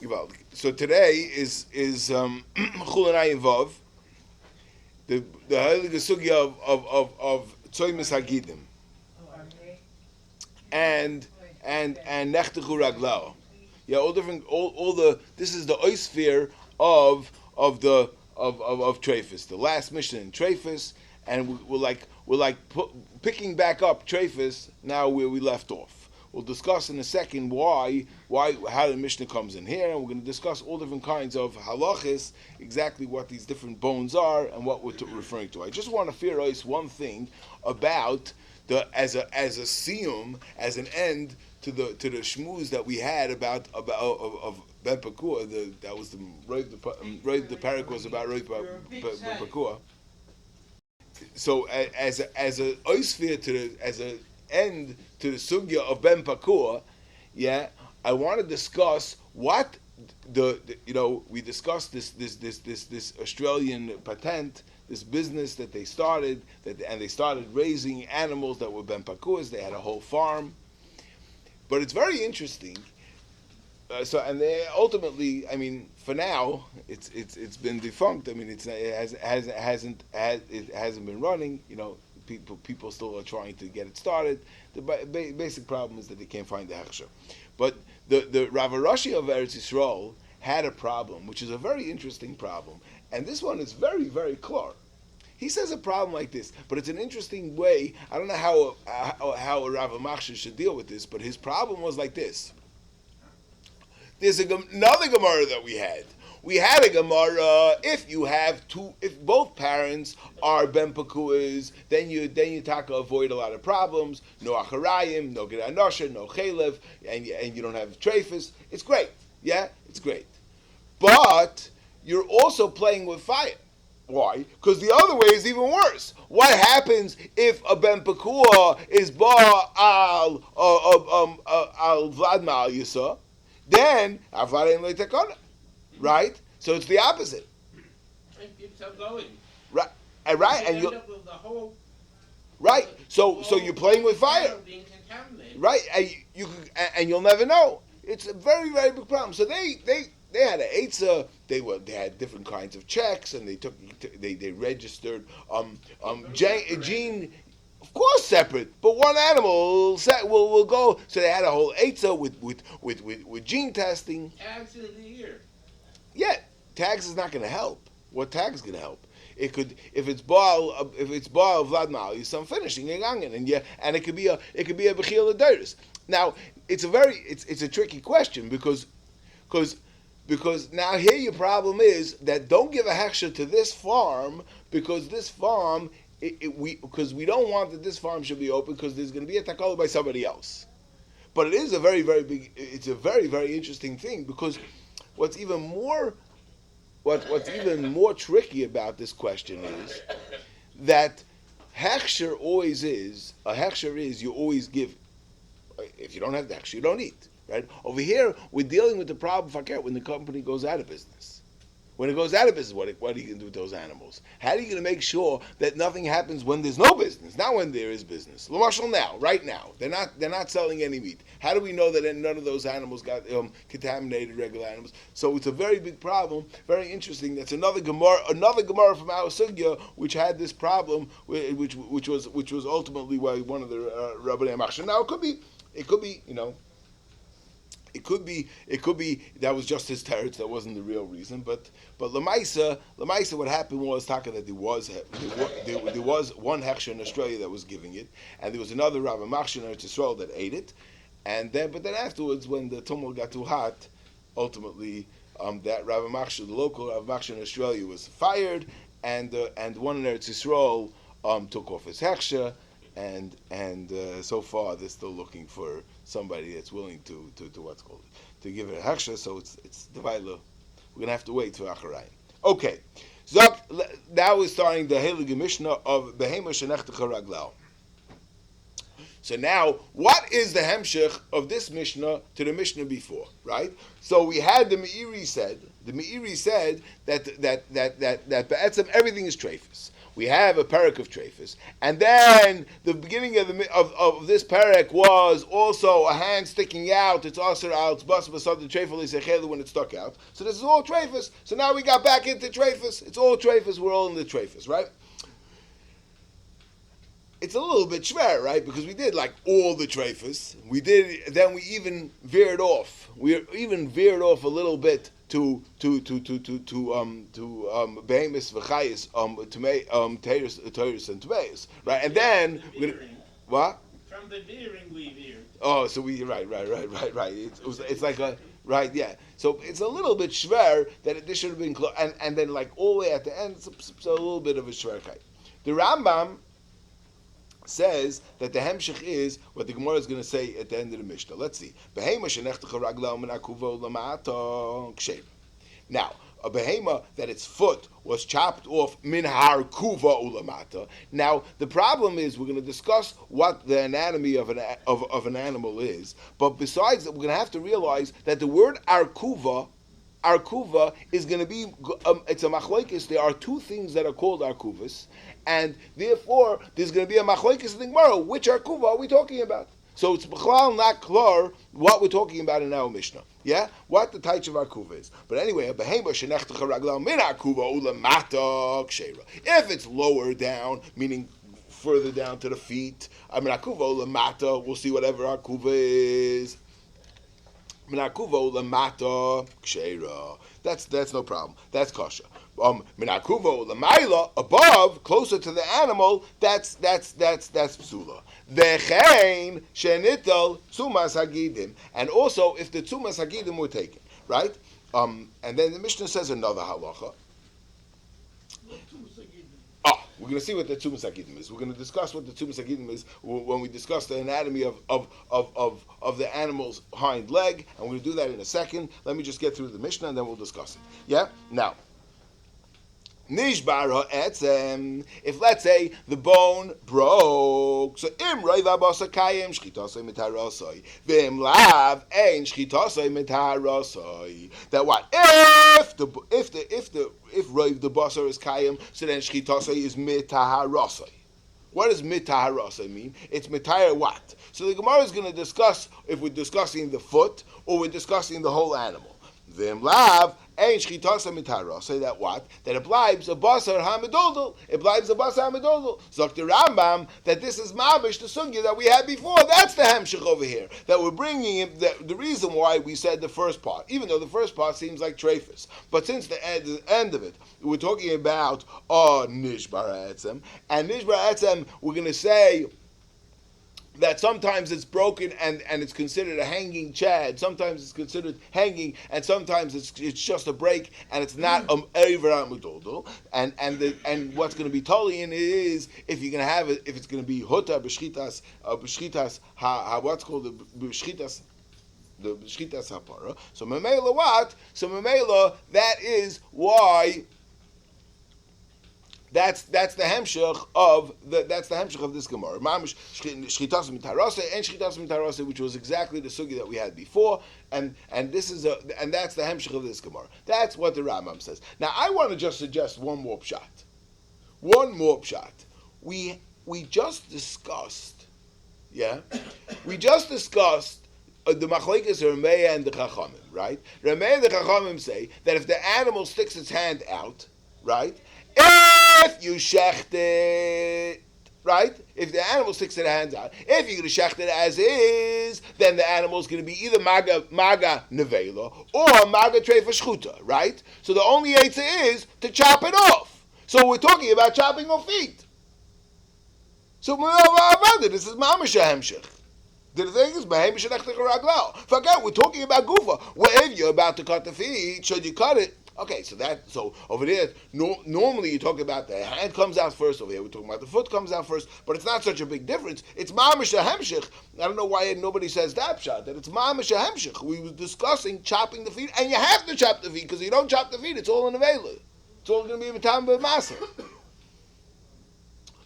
Gewaldig. So today is Chulin Ayin Vav, the heilige sugya of Tzoymis Hagidim, and Nechtechu Raglao. Yeah, all the. This is the oisphere of Treifus, the last mission in Treifus, and we're picking back up Treifus now where we left off. We'll discuss in a second how the Mishnah comes in here, and we're going to discuss all different kinds of halachis, exactly what these different bones are and what we're referring to. I just want to fear one thing about as a siyum, as an end to the shmooze that we had about Ben Pakua. That was the parak was about Ben Pakua. So as a oisphere as a end to the sugya of Ben Pakua, I want to discuss what we discussed this Australian patent, this business that they started, and they started raising animals that were Ben Pakuas. They had a whole farm, but it's very interesting. And they ultimately, for now, it's been defunct. It hasn't been running. People still are trying to get it started. The basic problem is that they can't find the hechsher. But the Rav Rashi of Eretz Yisrael had a problem, which is a very interesting problem. And this one is very, very clear. He says a problem like this, but it's an interesting way. I don't know how a Rav Machshir should deal with this, but his problem was like this. There's another Gemara that we had. We had a Gemara. If both parents are Ben Pakuas, then you avoid a lot of problems. No acharayim, no ged anosher, no chelev, and you don't have treifus. It's great. Yeah, it's great. But you're also playing with fire. Why? Because the other way is even worse. What happens if a Ben Pakua is ba al vlad ma'al yisa? Then avladim leitakona. Right? So it's the opposite. It keeps on going. Right. And you end up with the whole. Right. So you're playing with fire. Being contaminated. Right. And you'll never know. It's a very, very big problem. So they had an eitzah. They had different kinds of checks, and they registered gene. Of course, separate, but one animal will go. So they had a whole eitzah with gene testing. Tags in the ear. Yeah, tags is not going to help. What tag is going to help? It could, if it's Baal Vlad Ma'al, some finishing and it could be a Bechil Adoris. Now it's a tricky question because now here your problem is that don't give a hechsher to this farm because this farm because we don't want that this farm should be open because there's going to be a takala by somebody else. But it is a very, very big. It's a very, very interesting thing because what's even more tricky about this question is that hechsher is you always give. If you don't have the hechsher, you don't eat. Right? Over here, we're dealing with the problem when the company goes out of business. When it goes out of business, what are you going to do with those animals? How are you going to make sure that nothing happens when there's no business? Not when there is business. L'mashal right now, they're not selling any meat. How do we know that none of those animals got contaminated, regular animals? So it's a very big problem. Very interesting. That's another Gemara from our sugya which had this problem, which was ultimately why one of the Rabbanei Machshir. Now it could be. It could be that was just his teretz. That wasn't the real reason. But Lamaisa, what happened was Taka that there was one hechsher in Australia that was giving it, and there was another Rav Machshir in Eretz Yisrael that ate it, but then afterwards, when the tumult got too hot, ultimately that Rav Machshir, the local Rav Machshir in Australia, was fired, and one in Eretz Yisrael took off his hechsher. And so far they're still looking for somebody that's willing to what's called to give it a hechsher. So it's the Vaila. We're gonna have to wait for Acharayim. Okay, so now we're starting the Heilige Mishnah of Behema Shenechtecha Raglau. So now, what is the hemshech of this Mishnah to the Mishnah before? Right. So we had the Meiri said that Be'etzem everything is treifus. we have a parak of treifus, and then the beginning of this parak was also a hand sticking out. It's aser al tzbas b'sad the treifus l'sechelu when it stuck out. So this is all treifus. So now we got back into treifus. It's all treifus. We're all in the treifus, right? It's a little bit schwer, right? Because we did like all the treifus. We did. Then we even veered off. We even veered off a little bit to behemoths v'chayis teirus and tmeis, right? And then what? From the veering we veered. Oh, so we right. It's like a right, yeah. So it's a little bit schwer that this should have been close, and then like all the way at the end, it's a little bit of a schwerkeit. The Rambam says that the hemshich is what the Gemara is going to say at the end of the Mishnah. Let's see. Now, a behema that its foot was chopped off min har kuva ulamata. Now, the problem is we're going to discuss what the anatomy of an animal is, but besides that, we're going to have to realize that the word arkuva is going to be, it's a machlokes. There are two things that are called arkuvas, and therefore there's going to be a machlokes in the Gemara. Which arkuva are we talking about? So it's b'chlal not klar what we're talking about in our Mishnah. Yeah? What the taich of arkuva is. But anyway, a behema shenechtecha raglav min arkuva ulamata kshera. If it's lower down, meaning further down to the feet, I mean arkuva ulamata, we'll see whatever arkuva is. Minakuvo lamata kshera. That's no problem. That's kosher. Minakuvo lamaila, above, closer to the animal, that's psula. Vechein shenital tzumas hagidim. And also if the tzumas hagidim were taken, right? And then the Mishnah says another halacha. We're going to see what the Tzumas Hagidim is. We're going to discuss what the Tzumas Hagidim is when we discuss the anatomy of the animal's hind leg, and we're going to do that in a second. Let me just get through the Mishnah, and then we'll discuss it. Yeah? Now, Nishbar ha'etzem, if let's say the bone broke, so im roi v'abasa kayim shchitasoi mitarosoi, v'im lav ein shchitasoi mitarosoi. That what? If roi the basar is kayim, so then shchitasoi is mitaharosoi. What does mitaharosoi mean? It's mitahar what? So the Gemara is going to discuss if we're discussing the foot or we're discussing the whole animal. V'im lav ein shchitasa mitara. Say that what? That it blibes a basar hamidodol. It blibes a basar hamidodol. Zok the Rambam that this is mabish the sugya that we had before. That's the hemshich over here. That we're bringing in the reason why we said the first part, even though the first part seems like treifus. But since the end of it, we're talking about nishbar etzem. And nishbar etzem, we're going to say that sometimes it's broken and it's considered a hanging chad. Sometimes it's considered hanging, and sometimes it's just a break, and it's not over amudodol. And what's going to be totally in is if you're going to have it, if it's going to be hota b'shchitas what's called the b'shchitas hapara. So memela what? So memela that is why. That's the hemshech of this Gemara. Mamish shchitas mitarase and shchitas mitarase, which was exactly the sugi that we had before, and that's the hemshech of this Gemara. That's what the Rambam says. Now I want to just suggest one more pshat. We just discussed, the machlekes Rameh and the Chachamim, right? Rameh and the Chachamim say that if the animal sticks its hand out, right? If you shecht it, right? If the animal sticks its hands out, if you're going to shecht it as is, then the animal is going to be either maga nevela or maga treifa shchuta, right? So the only answer is to chop it off. So we're talking about chopping off feet. So this is mamash hemshech. The thing is, forget we're talking about gufa. Well, if you're about to cut the feet, should you cut it? Okay, so over there, normally you talk about the hand comes out first. Over here, we're talking about the foot comes out first, but it's not such a big difference. It's mamish hemshich. I don't know why nobody says that shot. That it's mamish hemshich. We were discussing chopping the feet, and you have to chop the feet because if you don't chop the feet, it's all in the vela. It's all going to be a time of masa.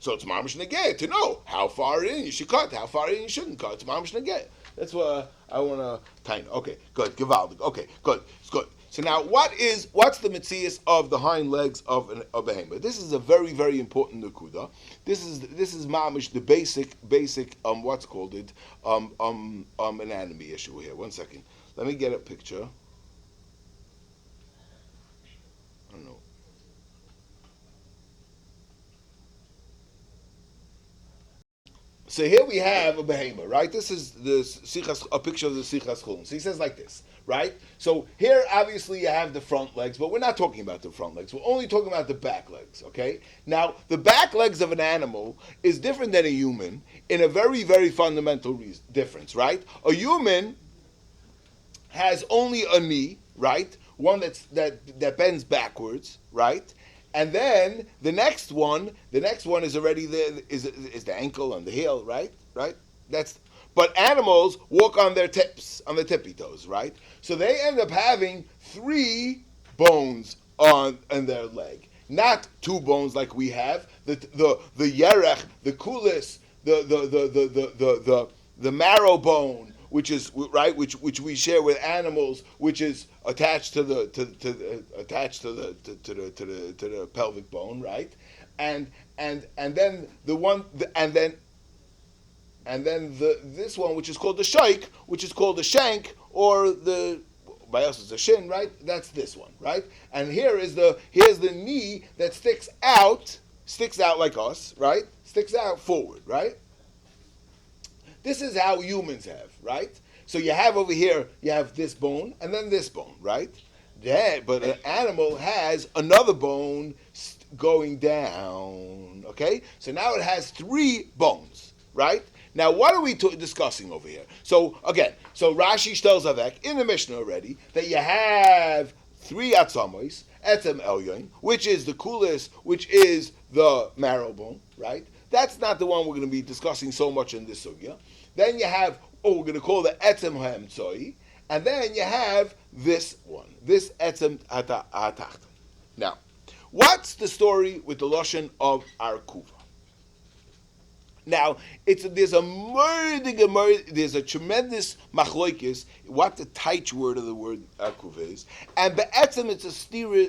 So it's mamish negeh to know how far in you should cut, how far in you shouldn't cut. It's mamish negeh. That's what I want to time. Okay, good. Givaldik. Okay, good. It's good. So now, what's the metzius of the hind legs of a behemoth? This is a very, very important nakuda. This is mamish, the basic what's called it anatomy issue here. 1 second, let me get a picture. I don't know. So here we have a behemoth, right? This is a picture of the Sichas Chulin. So he says like this, right? So here, obviously, you have the front legs, but we're not talking about the front legs. We're only talking about the back legs, okay? Now, the back legs of an animal is different than a human in a very, very fundamental difference, right? A human has only a knee, right? One that bends backwards, right? And then the next one is already is the ankle and the heel, right? Right? But animals walk on their tippy toes, right? So they end up having 3 bones on their leg, not 2 bones like we have. The yerech, the kulis, the marrow bone, which is right, which we share with animals, which is attached to the pelvic bone, right? And then this one, which is called the shaik, which is called the shank, or by us it's a shin, right? That's this one, right? And here's the knee that sticks out like us, right? Sticks out forward, right? This is how humans have, right? So you have over here, you have this bone and then this bone, right? Yeah, but an animal has another bone going down, okay? So now it has 3 bones, right? Now what are we discussing over here? So again, Rashi tells Avek in the Mishnah already that you have 3 atzamos, etzem elyon, which is the kulis, which is the marrow bone, right? That's not the one we're going to be discussing so much in this sugya. Then you have, we're going to call the etzem ha'emtzoi, and then you have this one, this etzem ha'tacht. Now, what's the story with the lashon of arkuva? Now, there's a tremendous machloikis, what the taich word of the word akuv is, and be'etzem it's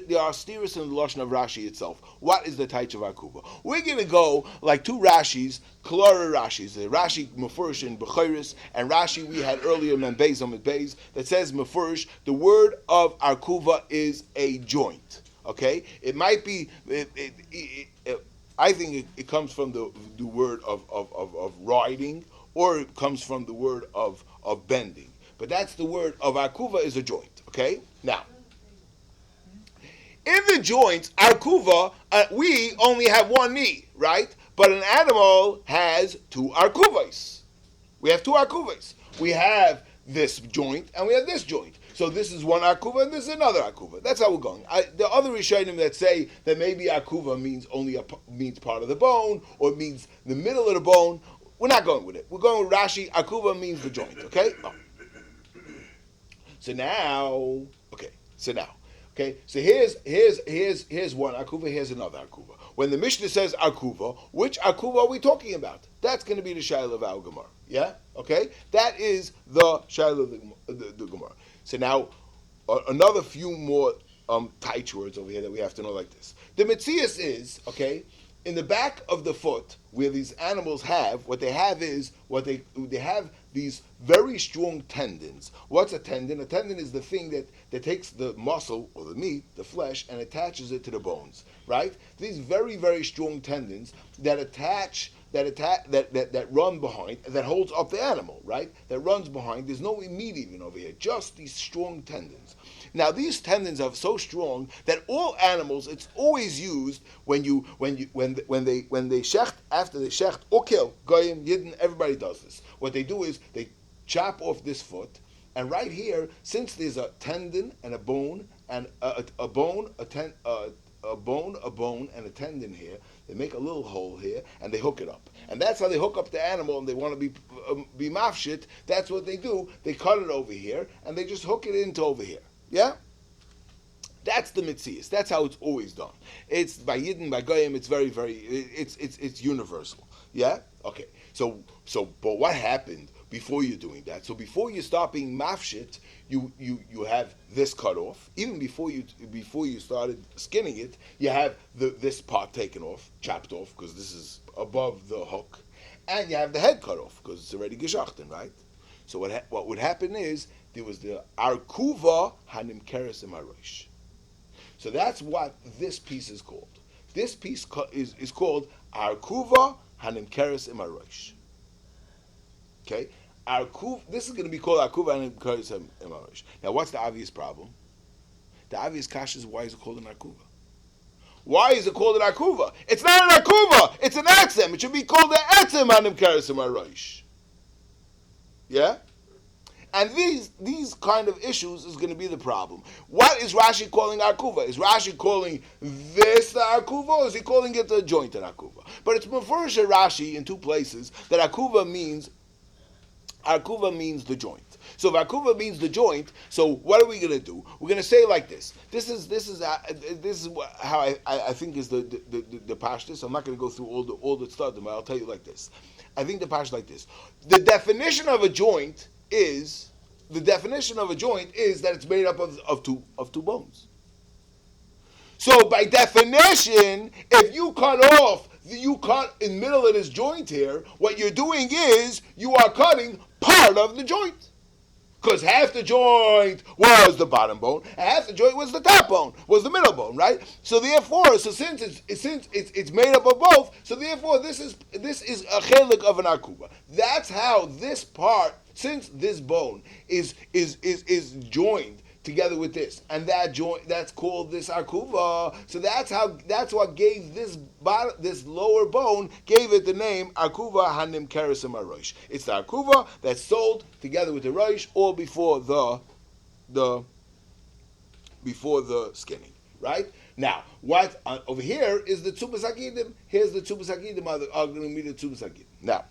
there are steers in the lashon of Rashi itself. What is the taich of akuva? We're going to go like 2 Rashis, Klara Rashis, the Rashi Mefurish in Bechiris, and Rashi we had earlier Membeis on Beis that says Mefurish, the word of arkuva is a joint. Okay, it might be. I think it comes from the word of riding, or it comes from the word of bending. But that's the word of akuva is a joint. Okay? Now, in the joints, arkuva, we only have 1 knee, right? But an animal has 2 arkuvas. We have 2 arkuvas. We have this joint and we have this joint. So this is one akuva and this is another akuva. That's how we're going. The other Rishonim that say that maybe akuva means means part of the bone, or it means the middle of the bone, we're not going with it. We're going with Rashi. Akuva means the joint. Okay. Oh. So now, so here's one akuva. Here's another akuva. When the Mishnah says akuva, which akuva are we talking about? That's going to be the shaila of our Gemara. Yeah. Okay. That is the shaila of the Gemara. So now, another few more tight words over here that we have to know like this. The metzius is, okay, in the back of the foot, where these animals have, what they have have these very strong tendons. What's a tendon? A tendon is the thing that takes the muscle, or the meat, the flesh, and attaches it to the bones, right? These very, very strong tendons that run behind, that holds up the animal, right? That runs behind. There's no meat even over here, just these strong tendons. Now these tendons are so strong that all animals, it's always used when they shecht, after they shecht or kill, goyim, yidden, everybody does this. What they do is they chop off this foot, and right here, since there's a tendon and a bone and a bone and a tendon here, they make a little hole here and they hook it up. And that's how they hook up the animal, and they want to be mafshit. That's what they do. They cut it over here and they just hook it into over here. Yeah? That's the mitzias. That's how it's always done. It's by Yidden, by Goyim, it's very, very, it's universal. Yeah? Okay. So, but what happened before you're doing that. So before you start being mafshit, you have this cut off. Even before you started skinning it, you have this part taken off, chopped off, because this is above the hook, and you have the head cut off because it's already geschachten, right? So what would happen is there was the arkuva hanimkeres imarosh. So that's what this piece is called. This piece is called arkuva hanimkeres imarosh. Okay. This is going to be called Arkuva and Imarish. Now, what's the obvious problem? The obvious kasha is, why is it called an Arkuva? Why is it called an Arkuva? It's not an Arkuva. It's an Etzem. It should be called the Etzem Hanim Keres Imarish. Yeah? And these kind of issues is going to be the problem. What is Rashi calling Arkuva? Is Rashi calling this the Arkuva, or is he calling it the joint an Arkuva? But it's Mefurish Rashi in two places that Arkuva means the joint. So if Arkuva means the joint, so what are we going to do? We're going to say like this. This is how I think is the pashtus. I'm not going to go through all the stuff, but I'll tell you like this. I think the pashtus like this. The definition of a joint is that it's made up of two bones. So by definition, if you cut in the middle of this joint here, what you're doing is you are cutting part of the joint. Because half the joint was the bottom bone, and half the joint was the top bone, was the middle bone, right? So therefore, since it's made up of both, so therefore this is a chelik of an arkuva. That's how this part, since this bone is joined together with this, and that joint, that's called this arkuva. So that's what gave this lower bone, gave it the name arkuva hanim keresim arosh. It's the arkuva that's sold together with the rosh, or before the skinning, right? Now, what over here is the tzubas hagidim. Here's the tzubas hagidim. Are going to meet the tzubas hagidim. Now,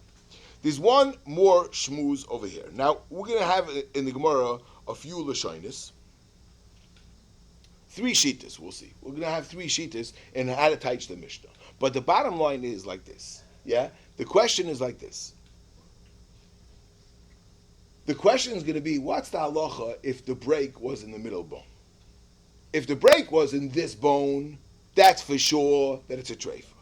there's one more shmooze over here. Now, we're going to have in the Gemara a few lashonis. 3 shitas, we'll see. We're going to have 3 shitas in how to teach the Mishnah. But the bottom line is like this. Yeah? The question is like this. The question is going to be, what's the halacha if the break was in the middle bone? If the break was in this bone, that's for sure that it's a treifa.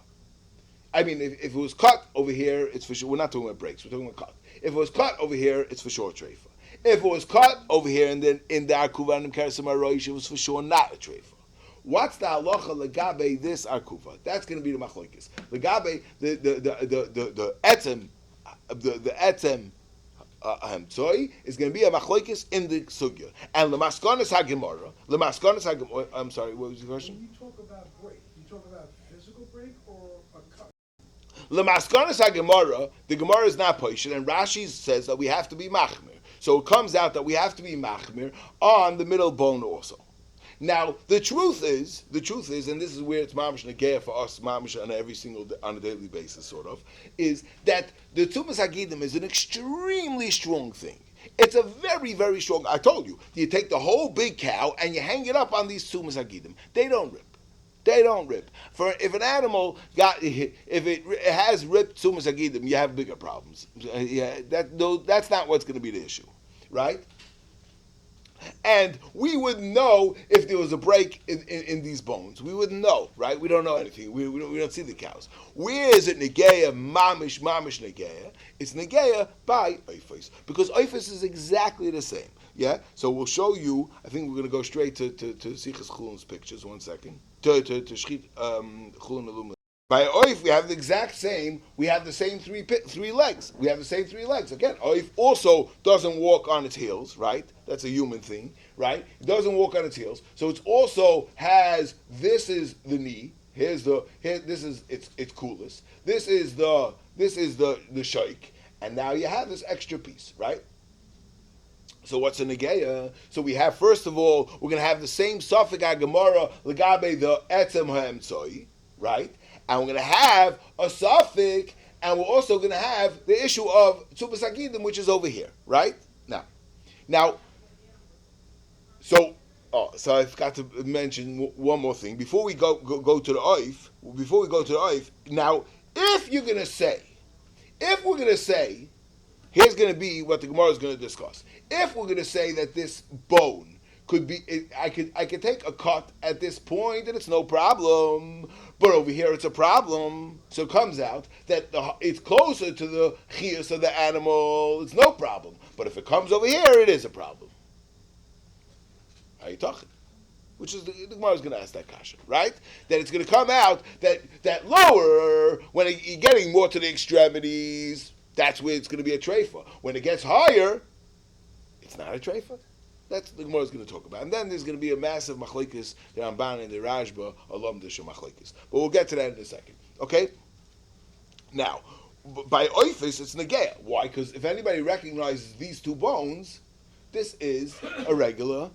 I mean, if it was cut over here, it's for sure. We're not talking about breaks. We're talking about cut. If it was cut over here, it's for sure a treifa. If it was cut over here and then in the arkuva and keresim arosh, it was for sure not a treifa. What's the halacha legabe this arkuva? That's going to be the machlokes. Legabe the etzem hamtzoi is going to be a machlokes in the sugya. And lemaskonas hagemara, I'm sorry, what was the question? When you talk about break, you talk about physical break or a cut? Lemaskonas hagemara, the Gemara is not poished, and Rashi says that we have to be machmir. So it comes out that we have to be machmir on the middle bone also. Now, the truth is, and this is where it's mamish negeya for us, mamish on a daily basis, sort of, is that the tumas hagidim is an extremely strong thing. It's a very, very strong. I told you, you take the whole big cow and you hang it up on these tumas hagidim. They don't rip. For if an animal if it has ripped tumas hagidim, you have bigger problems. That's not what's going to be the issue, right? And we would know if there was a break in these bones. We wouldn't know, right? We don't know anything. We don't see the cows. Where is it negeya, mamish negeya? It's negeya by oifos. Because oifos is exactly the same. Yeah? So we'll show you, I think we're going to go straight to Sichas Chulin's pictures, 1 second. To Shchit Chulin Alum. By oif, we have the exact same. We have the same three legs. We have the same 3 legs. Again, oif also doesn't walk on its heels, right? That's a human thing, right? It doesn't walk on its heels. So it also has. This is the knee. This is its coolest. This is the shaik, and now you have this extra piece, right? So what's a negeya? So we have, first of all, we're going to have the same suffix agamara legabe the etzem ha'emtzoi, right? And we're going to have a suffix, and we're also going to have the issue of tzubas hagidim, which is over here, right? Now, so I forgot to mention one more thing before we go to the oif. Before we go to the oif, now if we're going to say here's going to be what the Gemara is going to discuss. If we're going to say that this bone could be, I could take a cut at this point and it's no problem, but over here it's a problem. So it comes out that it's closer to the chias of the animal. It's no problem. But if it comes over here, it is a problem. How are you talking? Which is the Gemara is going to ask that kasha, right? That it's going to come out that lower, when you're getting more to the extremities, that's where it's going to be a treifa. When it gets higher, it's not a treifa. That's the Gemara is going to talk about. And then there's going to be a massive machlekes, the Ramban and the Rashba, alum disha machlekes. But we'll get to that in a second. Okay? Now, by oifis, it's negea. Why? Because if anybody recognizes these two bones, this is a regular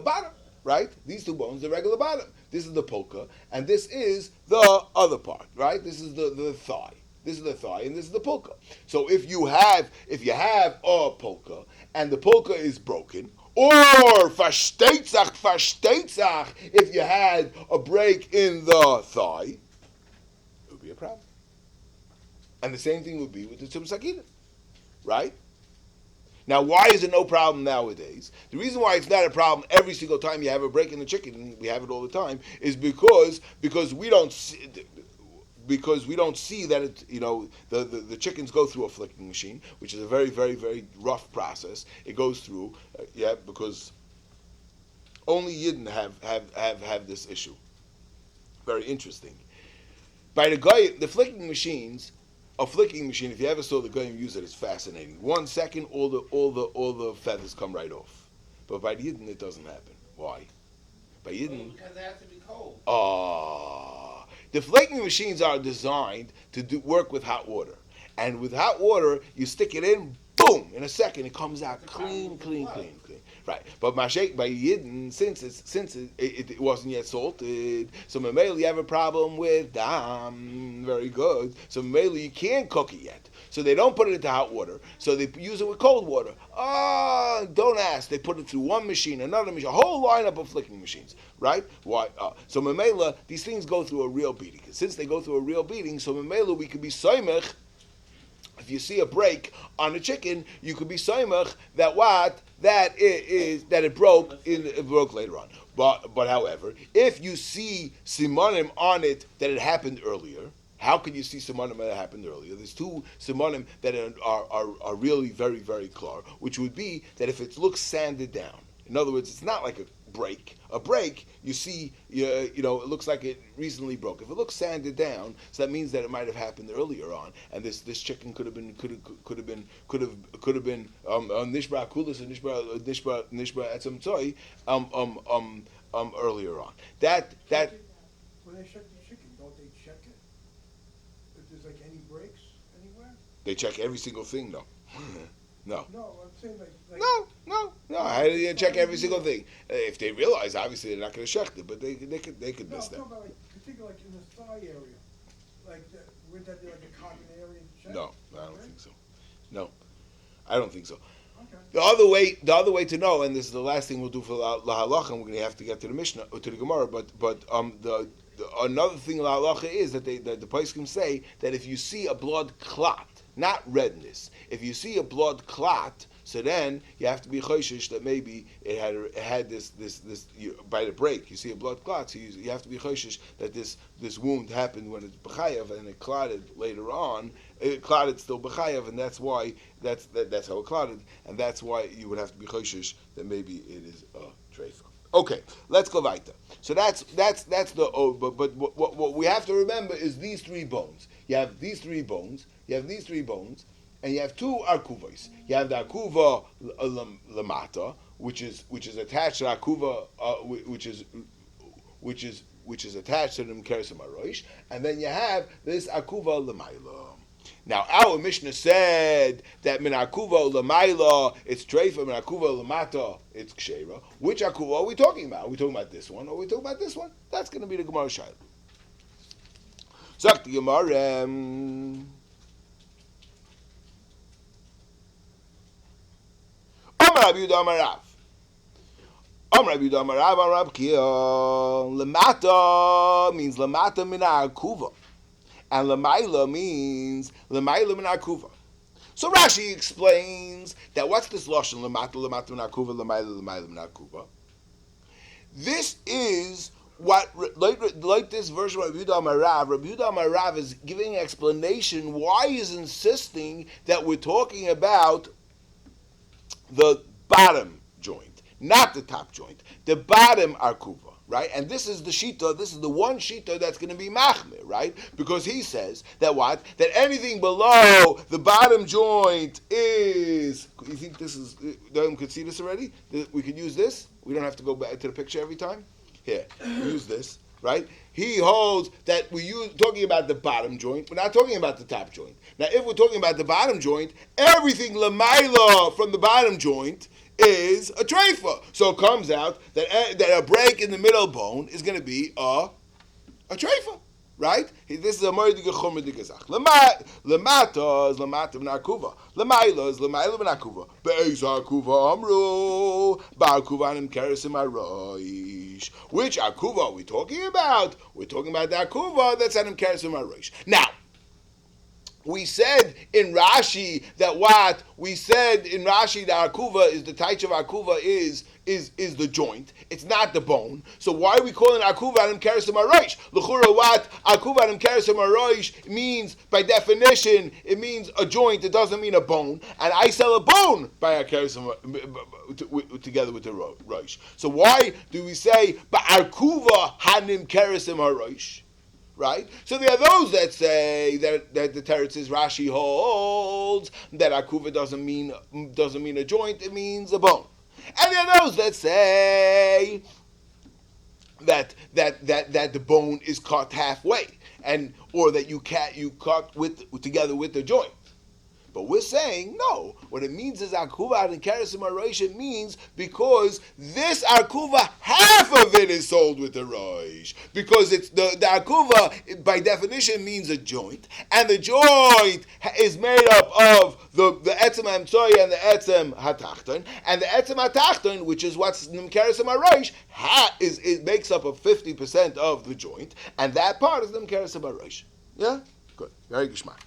bottom, right? These two bones, the regular bottom. This is the polka, and this is the other part, right? This is the thigh. This is the thigh, and this is the polka. So if you have a polka, and the polka is broken, or fashteitzach, if you had a break in the thigh, it would be a problem. And the same thing would be with the tzum sakina, right? Now, why is it no problem nowadays? The reason why it's not a problem every single time you have a break in the chicken, and we have it all the time, is because we don't see, that it, the chickens go through a flicking machine, which is a very, very, very rough process. It goes through, because only Yidden have this issue. Very interesting. By the flicking machines. A flicking machine, if you ever saw the guy use it, it's fascinating. 1 second, all the feathers come right off. But by the Yidden, it doesn't happen. Why? By Yidden, because they have to be cold. The flicking machines are designed to work with hot water, and with hot water, you stick it in, boom! In a second, it comes out clean. Right, but by Yidden, since it wasn't yet salted, so Mamela you have a problem with dam. Very good. So Mamela you can't cook it yet. So they don't put it into hot water. So they use it with cold water. Don't ask. They put it through one machine, another machine, a whole lineup of flicking machines. Right? Why? So Mamela, these things go through a real beating. Since they go through a real beating, so Mamela we could be soymech. If you see a break on a chicken, you could be soymech that it broke later on. But however, if you see simonim on it that it happened earlier, how can you see simonim that happened earlier? There's two simonim that are really very, very clear, which would be that if it looks sanded down. In other words, it's not like a break. A break, you see, it looks like it recently broke. If it looks sanded down, so that means that it might have happened earlier on, and this chicken could have been nishba akulis and nishba etzem toy earlier on. That when they check the chicken, don't they check it if there's like any breaks anywhere? They check every single thing, though. No. No, I'm saying like No. How do you check every single thing? If they realize, obviously they're not going to check it, but they could miss that. No, I'm talking about particularly like in the thigh area, would that be like a common area to check? No, I don't think so. No, I don't think so. Okay. The other way to know, and this is the last thing we'll do for la halacha, and we're going to have to get to the Mishnah or to the Gemara. But another thing la halacha is that the poskim say that if you see a blood clot, not redness, if you see a blood clot, so then you have to be choishish that maybe it had this by the break. You see a blood clot, so you have to be choishish that this wound happened when it's b'chayav and it clotted later on. It clotted still b'chayav, and that's why that's how it clotted, and that's why you would have to be choishish that maybe it is a treifa. Okay, let's go weiter. So that's the but what we have to remember is these three bones. You have these three bones. And you have two arkuvos. You have the akuva lamata, which is attached to the akuva, which is attached to the mkeres harosh, and then you have this akuva lamayla. Now our Mishnah said that min akuva lamayla it's treifa, min akuva lamata it's kshera. Which akuva are we talking about? Are we talking about this one, or are we talking about this one? That's going to be the Gemara Shaila. Zok the Gemara. Rabbi Yehuda Amar Rav Kia. Lamata means lamata min akuva, and lamaila means lamaila min akuva. So Rashi explains that what's this lashon lamata lamata min akuva lamayla lamayla min akuva? This is what, like this version of Rabbi Yehuda Amarav. Rabbi Yehuda Amarav is giving an explanation why he's insisting that we're talking about the bottom joint, not the top joint, the bottom arkuva, right? And this is the shita, this is the one shita that's going to be machmir, right? Because he says that what? That anything below the bottom joint is, you think this is, everyone could see this already? We could use this? We don't have to go back to the picture every time? Here, we use this, right? He holds that talking about the bottom joint. We're not talking about the top joint. Now, if we're talking about the bottom joint, everything lamaila from the bottom joint is a treifa. So it comes out that a break in the middle bone is going to be a treifa, right? This is a moedik chomer digazach. Lamata is lamata v'nakuva. Lamaila is lamaila v'nakuva. Be'ez akuva amru ba'akuva anim kerasim aroish. Which akuva are we talking about? We're talking about the akuva that's anim kerasim aroish. Now, we said in Rashi that what? We said in Rashi that akuva is the taich of akuva is the joint. It's not the bone. So why are we calling akuva anim kerasim aroish? L'chura what? Akuva anim kerasim aroish means, by definition, it means a joint. It doesn't mean a bone. And I sell a bone by a kerasim together with the roish. So why do we say akuva hanim kerasim aroish? Right? So there are those that say that the teretz is Rashi holds that akuva doesn't mean a joint, it means a bone. And there are those that say that the bone is cut halfway, or that you cut together with the joint. But we're saying no. What it means is akuva and kerasim aroish. It means because this akuva, half of it is sold with the roish. Because it's the akuva by definition means a joint, and the joint is made up of the etzem hamtzoy and the etzem hatachton, and the etzem hatachton, which is what's kerasim aroish, it makes up of 50% of the joint, and that part is kerasim aroish. Yeah, good, very geschmack.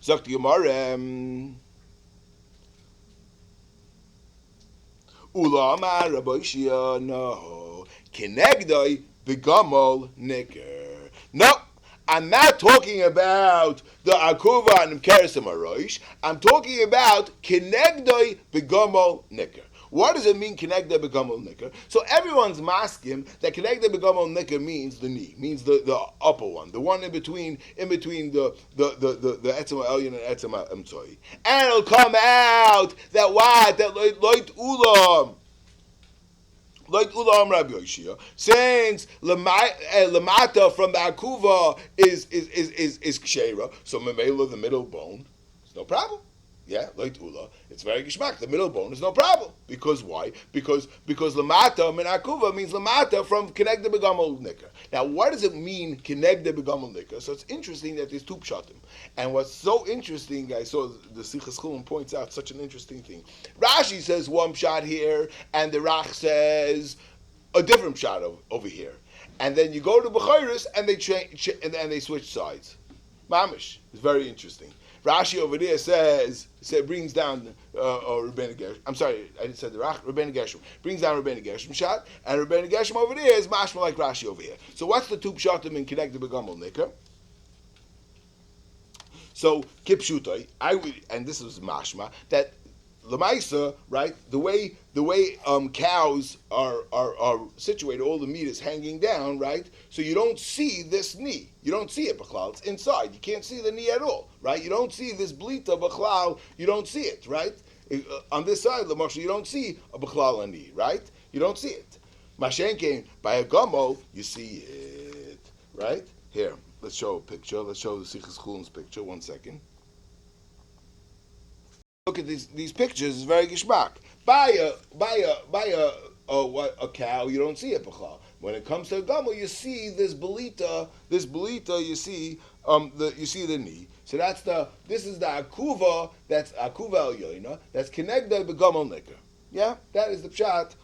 Sagt die Gemara, Ula Amar Rabbi Shia, no, Kenegdoi begamol nicker. No, I'm not talking about the akuva and kerasim aroish. I'm talking about Kenegdoi begamol nicker. What does it mean, Kenegda begamol nicker? So everyone's masking that Kenegda begamol nicker means the knee, means the upper one, the one in between the etzem elyon and etzem emtzoi. And it'll come out that what? That loit ulam Rabbi Yoshia, since lamata from the akuva is kshera, so memela the middle bone, it's no problem. Yeah, like ula, it's very geschmack. The middle bone is no problem. Because why? Because lamata min akuva means lamata from kinegda begamol nicker. Now, what does it mean kinegda begamol nicker? So it's interesting that there's two pshatim. And what's so interesting, I saw the Sichas Chulin points out such an interesting thing. Rashi says one pshat here, and the Rach says a different pshat over here. And then you go to Bechayris, and they change, and they switch sides. Mamish, it's very interesting. Rashi over there brings down Rebbeinu Gershom. I'm sorry, I didn't say the Rach. Rebbeinu Gershom brings down Rebbeinu Gershom shot, and Rebbeinu Gershom over there is mashma like Rashi over here. So what's the two pshatim in Kinegda begamol nicker? So kipshutai, and this is mashma that Lamaisa, right? The way cows are situated, all the meat is hanging down, right? So you don't see this knee. You don't see it, b'chlal. It's inside. You can't see the knee at all, right? You don't see this blita b'chlal. You don't see it, right? On this side, l'mashal, you don't see a b'chlal knee, right? You don't see it. Mashen came by a gamo, you see it, right? Here, let's show a picture. Let's show the Sichas Chulin's picture. 1 second. Look at these pictures. It's very geschmack. Buy a cow. You don't see it b'chlal. When it comes to a gamo, you see this belita. You see you see the knee. So this is the akuva. That's akuva el yoina. That's kinegda begamol nicker. Yeah, that is the pshat.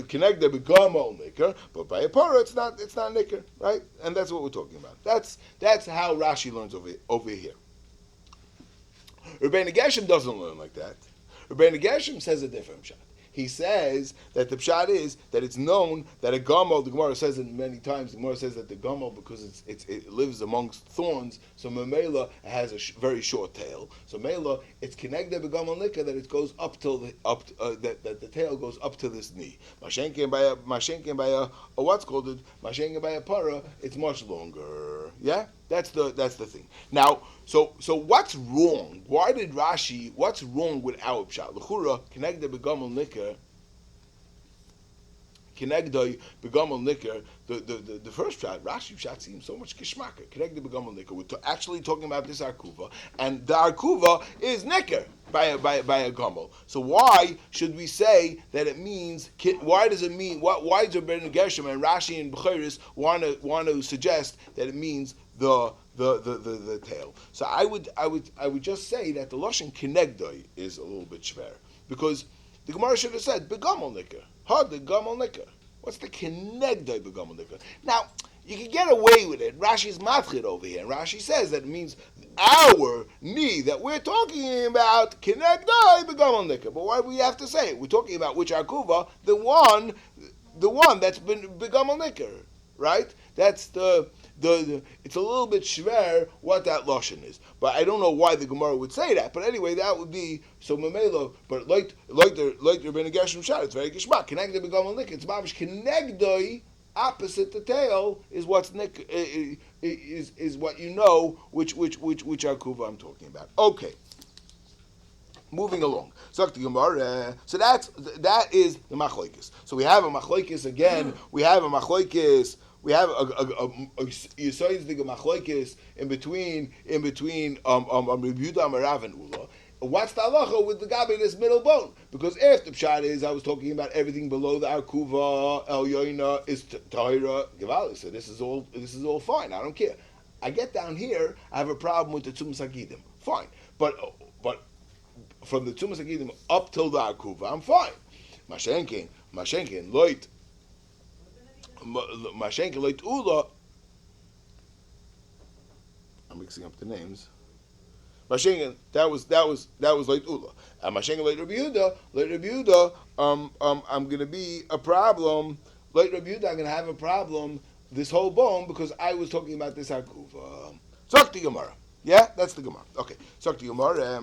Connect the begamol nicker, but by a para it's not nicker, right? And that's what we're talking about. That's how Rashi learns over here. Rabbeinu Geshem doesn't learn like that. Rabbeinu Geshem says a different pshat. He says that the pshat is that it's known that a gamal, the Gemara says it many times, the Gemara says that the gamal, because it lives amongst thorns, so Mamela has a very short tail. So Mela, it's connected with gamal nika that it goes up till that the tail goes up to this knee. Mashenkin by a what's called it, Mashenkin by a para, it's much longer. Yeah? That's the thing. Now, so what's wrong? Why did Rashi? What's wrong with our pshat? L'chura connected begamol nicker. Connected begamol nicker. The first pshat, Rashi pshat seems so much kishmaka. Connected begamol nicker. We're actually talking about this arkuva, and the arkuva is nicker by a gamol. So why should we say that it means? Why does it mean? Why does Rabbeinu Gershom and Rashi and Bechiris want to suggest that it means the tail? So I would just say that the lashon kinegdoi is a little bit shver, because the Gemara should have said begamol nicker. The gamol nicker. What's the kinegdoi begamol nicker? Now you can get away with it. Rashi's matchid over here, and Rashi says that it means our knee that we're talking about kinegdoi begamol nicker. But why do we have to say it? We're talking about which arkuva, the one that's been begamol nicker, right? That's the it's a little bit shver what that lashon is, but I don't know why the Gemara would say that. But anyway, that would be so mamela. But like the Rabbeinu Gershom shot, it's very gishmak. Connected begamol nik. It's mamish connectoi opposite the tail is what's nik is what you know which arkuva I'm talking about. Okay. Moving along, so that is the machlokes. So we have a machlokes again. We have a machlokes. We have a yisoidik machlokes in between Rabbi Yehuda Amarav and Ula. What's the halacha with the gabi this middle bone? Because if the pshat is, I was talking about everything below the arkuva el yoina is tahira gevali. So this is all fine. I don't care. I get down here, I have a problem with the tzumas hagidim. Fine, but from the tzumas hagidim up till the arkuva, I'm fine. Mashenkin, loit. Mashenkin loit ula. I'm mixing up the names. Mashenkin, that was loit ula. And Mashenkin loit Rabbi Yehuda, I'm gonna be a problem. Loit Rabbi Yehuda, I'm gonna have a problem. This whole bone, because I was talking about this arkuva. Sakti Gemara. Yeah, that's the Gemara. Okay, Sakti Gemara.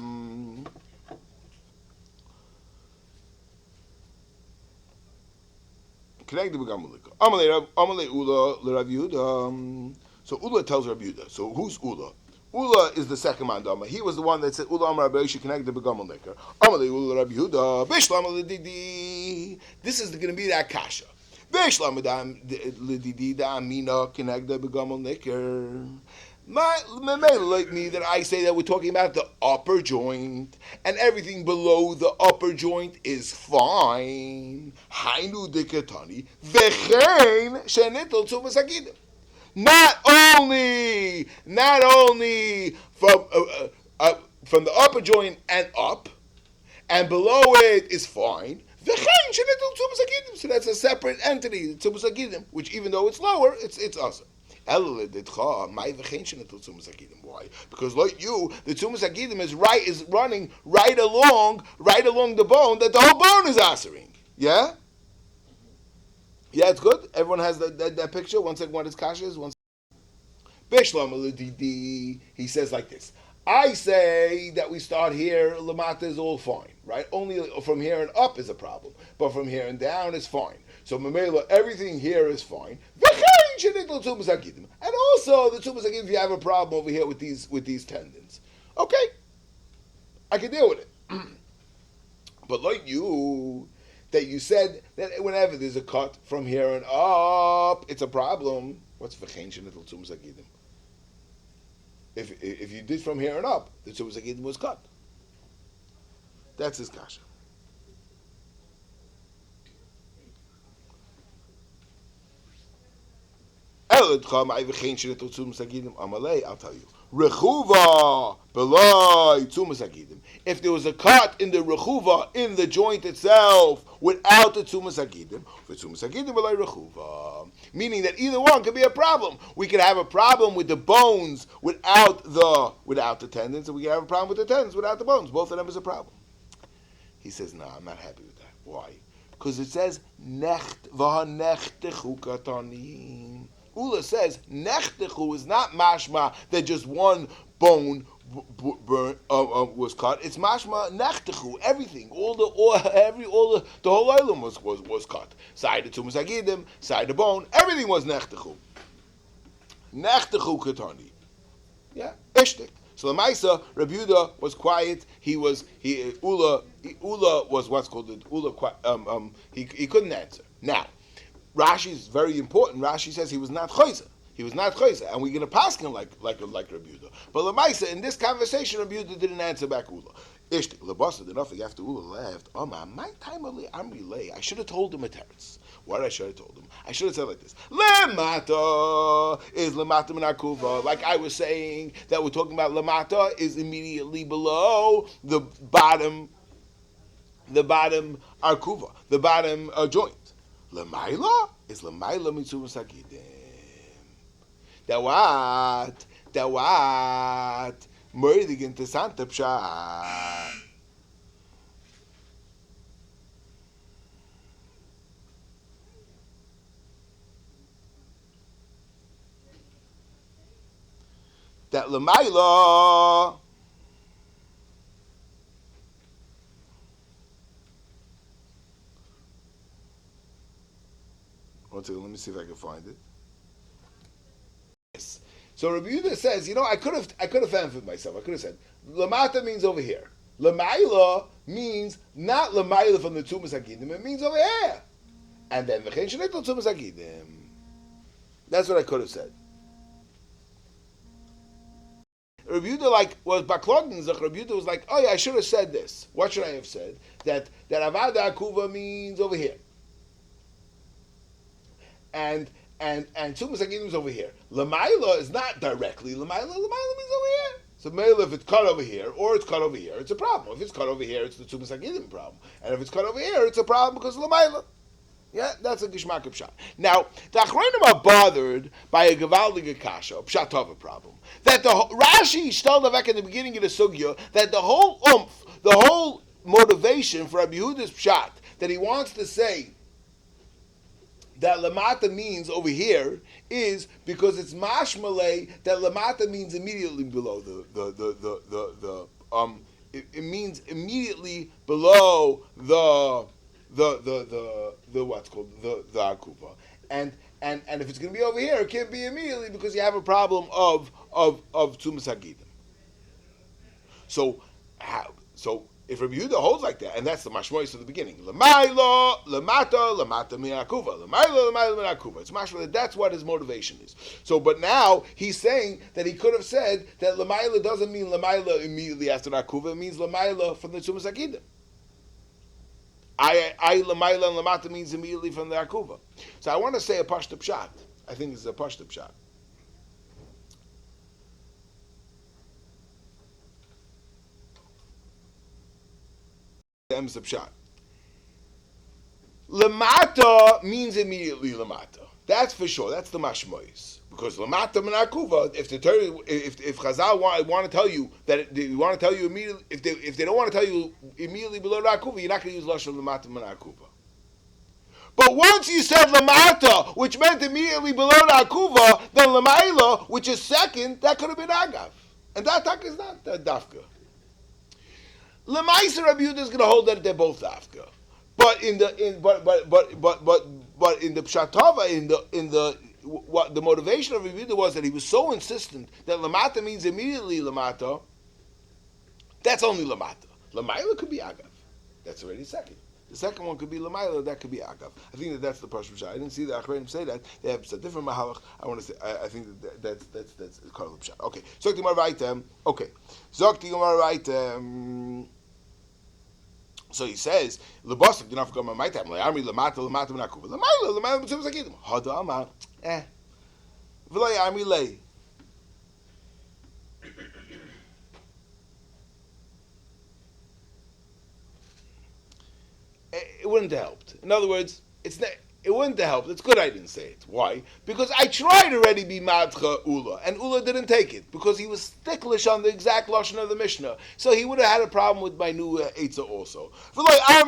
Connected with Gamalika. Amalei Ula Rav Yehuda. So Ula tells Rav Yehuda. So who's Ula? Ula is the second mandama. He was the one that said Ula Amar Rabbi Yoshe connected with Gamalika. Amalei Ula Rav Yehuda. Bishlam Lididi. This is going to be that kasha. Bishlam Lididi da Amina connected with Gamalika. Like me that I say that we're talking about the upper joint and everything below the upper joint is fine. Hainu dekatani vechein shenitel tzumas hagidim. Not only from the upper joint and up, and below it is fine. Vechein shenitel tzumas hagidim. So that's a separate entity, tzumas hagidim, which even though it's lower, it's awesome. Why? Because like you, the tzumas hagidim is running right along the bone that the whole bone is answering. Yeah? Yeah, it's good. Everyone has that picture. One second, what his kasha is. He says like this. I say that we start here, lamata is all fine, right? Only from here and up is a problem, but from here and down is fine. So mamela, everything here is fine. And also the tzumas hagidim, if you have a problem over here with these tendons, okay, I can deal with it. But like you, that you said that whenever there's a cut from here and up, it's a problem. What's v'chein shenitel tzumas hagidim? If you did from here and up, the tzumas hagidim was cut. That's his kasha. I'll tell you. Rechuva belay tzumas hagidim. If there was a cut in the rechuva in the joint itself, without the Tzumas Hagidim, meaning that either one could be a problem. We could have a problem with the bones without the tendons, and we could have a problem with the tendons without the bones. Both of them is a problem. He says, no, I'm not happy with that. Why? Because it says, nechtechu katanim. Ula says, nechtechu is not mashma that just one bone was cut. It's mashma nechtechu, everything, the whole island was cut. Side the tumas hagidim, side the bone, everything was nechtechu. Nechtechu katani. Yeah, ishtik. So the Maisa, Rabbi Yehuda was quiet. Ula was what's called the Ula. He couldn't answer. Now, Rashi is very important. Rashi says he was not chayza. He was not chayza, and we're going to pass him like Rabbi Yehuda. But the Maisa, in this conversation, Rabbi Yehuda didn't answer back Ula. Ishtik lebasa enough after Ula left. My time I'm relay. I should have told him a teretz. What I should have told him? I should have said like this: Lemata is lemata min akuva. Like I was saying, that we're talking about lemata is immediately below the bottom akuva, the bottom joint. Lemaila is lemaila mitzumas hagidim. Dawat moedig interessante pshat. That Lamaila one second, let me see if I can find it. Yes. So Rabbi Yehuda says, I could have found it myself. I could have said Lamata means over here. Lamaila means not Lamaila from the Tumas Hagidim, it means over here. And then V'chein Shenitol Tumas Hagidim. That's what I could have said. Rabbi Yehuda was Baklogin. Rabbi Yehuda was like, oh yeah, I should have said this. What should I have said? That Avada Akuva means over here, and Tumas Hagidim is over here. Lamaila is not directly Lamaila. Lamaila means over here. So Maila, if it's cut over here or it's cut over here, it's a problem. If it's cut over here, it's the Tumas Hagidim problem, and if it's cut over here, it's a problem because of Lamaila. Yeah, that's a Gishmak Pshat. Now, the Achronim are bothered by a Gevaldige Kasha, a Pshatova problem. That the Rashi told back in the beginning of the Sugya that the whole motivation for Rabbi Yehuda's Pshat, that he wants to say that Lamata means over here, is because it's Mashmalei that Lamata means immediately below it means immediately below the what's called the akuva, and if it's going to be over here, it can't be immediately because you have a problem of Tumas Hagidim. So if Rabbi Yehuda holds like that, and that's the mashmois of the beginning, Lamaila, Lamata min akuva, Lamaila min akuva. It's mashmois. That's what his motivation is. So, but now he's saying that he could have said that Lamaila doesn't mean Lamaila immediately after the akuva. It means Lamaila from the Tumas Hagidim. I Lamaila and Lamata means immediately from the akuva. So I want to say a pashta pshat. I think it's a pashta pshat. Pshat. Lamata means immediately Lamata. That's for sure. That's the mashmois. Because Lamata min akuva, if Chazal want to tell you that they want to tell you immediately, if they don't want to tell you immediately below the akuva, you're not going to use lashon Lamata min akuva. But once you said Lamata, which meant immediately below the akuva, then Lamaila, which is second, that could have been agav, and that is not dafka. Lemaisa Rabbi Yehuda is going to hold that they're both dafka, but in the pshatava, what the motivation of Rabbi Yehuda was that he was so insistent that Lamata means immediately Lamata. That's only Lamata. Lamaila could be agav. That's already second. The second one could be Lamaila. That could be agav. I think that's the Pashut Pshat. I didn't see the Achreinim say that. They have a different mahalach. I want to say. I think that's Karl Pshat. Okay. Zok Gemara Vaytem. Okay. Zok Gemara Vaytem. So he says, "Lebosik do not forget my time. Le'amri lamata menakuva. Lamaila b'tzivus hagidim. Hada amar. V'lo yamri lei. it wouldn't have helped. In other words, it wouldn't have helped. It's good I didn't say it. Why? Because I tried already be Madcha Ula, and Ula didn't take it, because he was sticklish on the exact Lashon of the Mishnah. So he would have had a problem with my new Eitzah also. I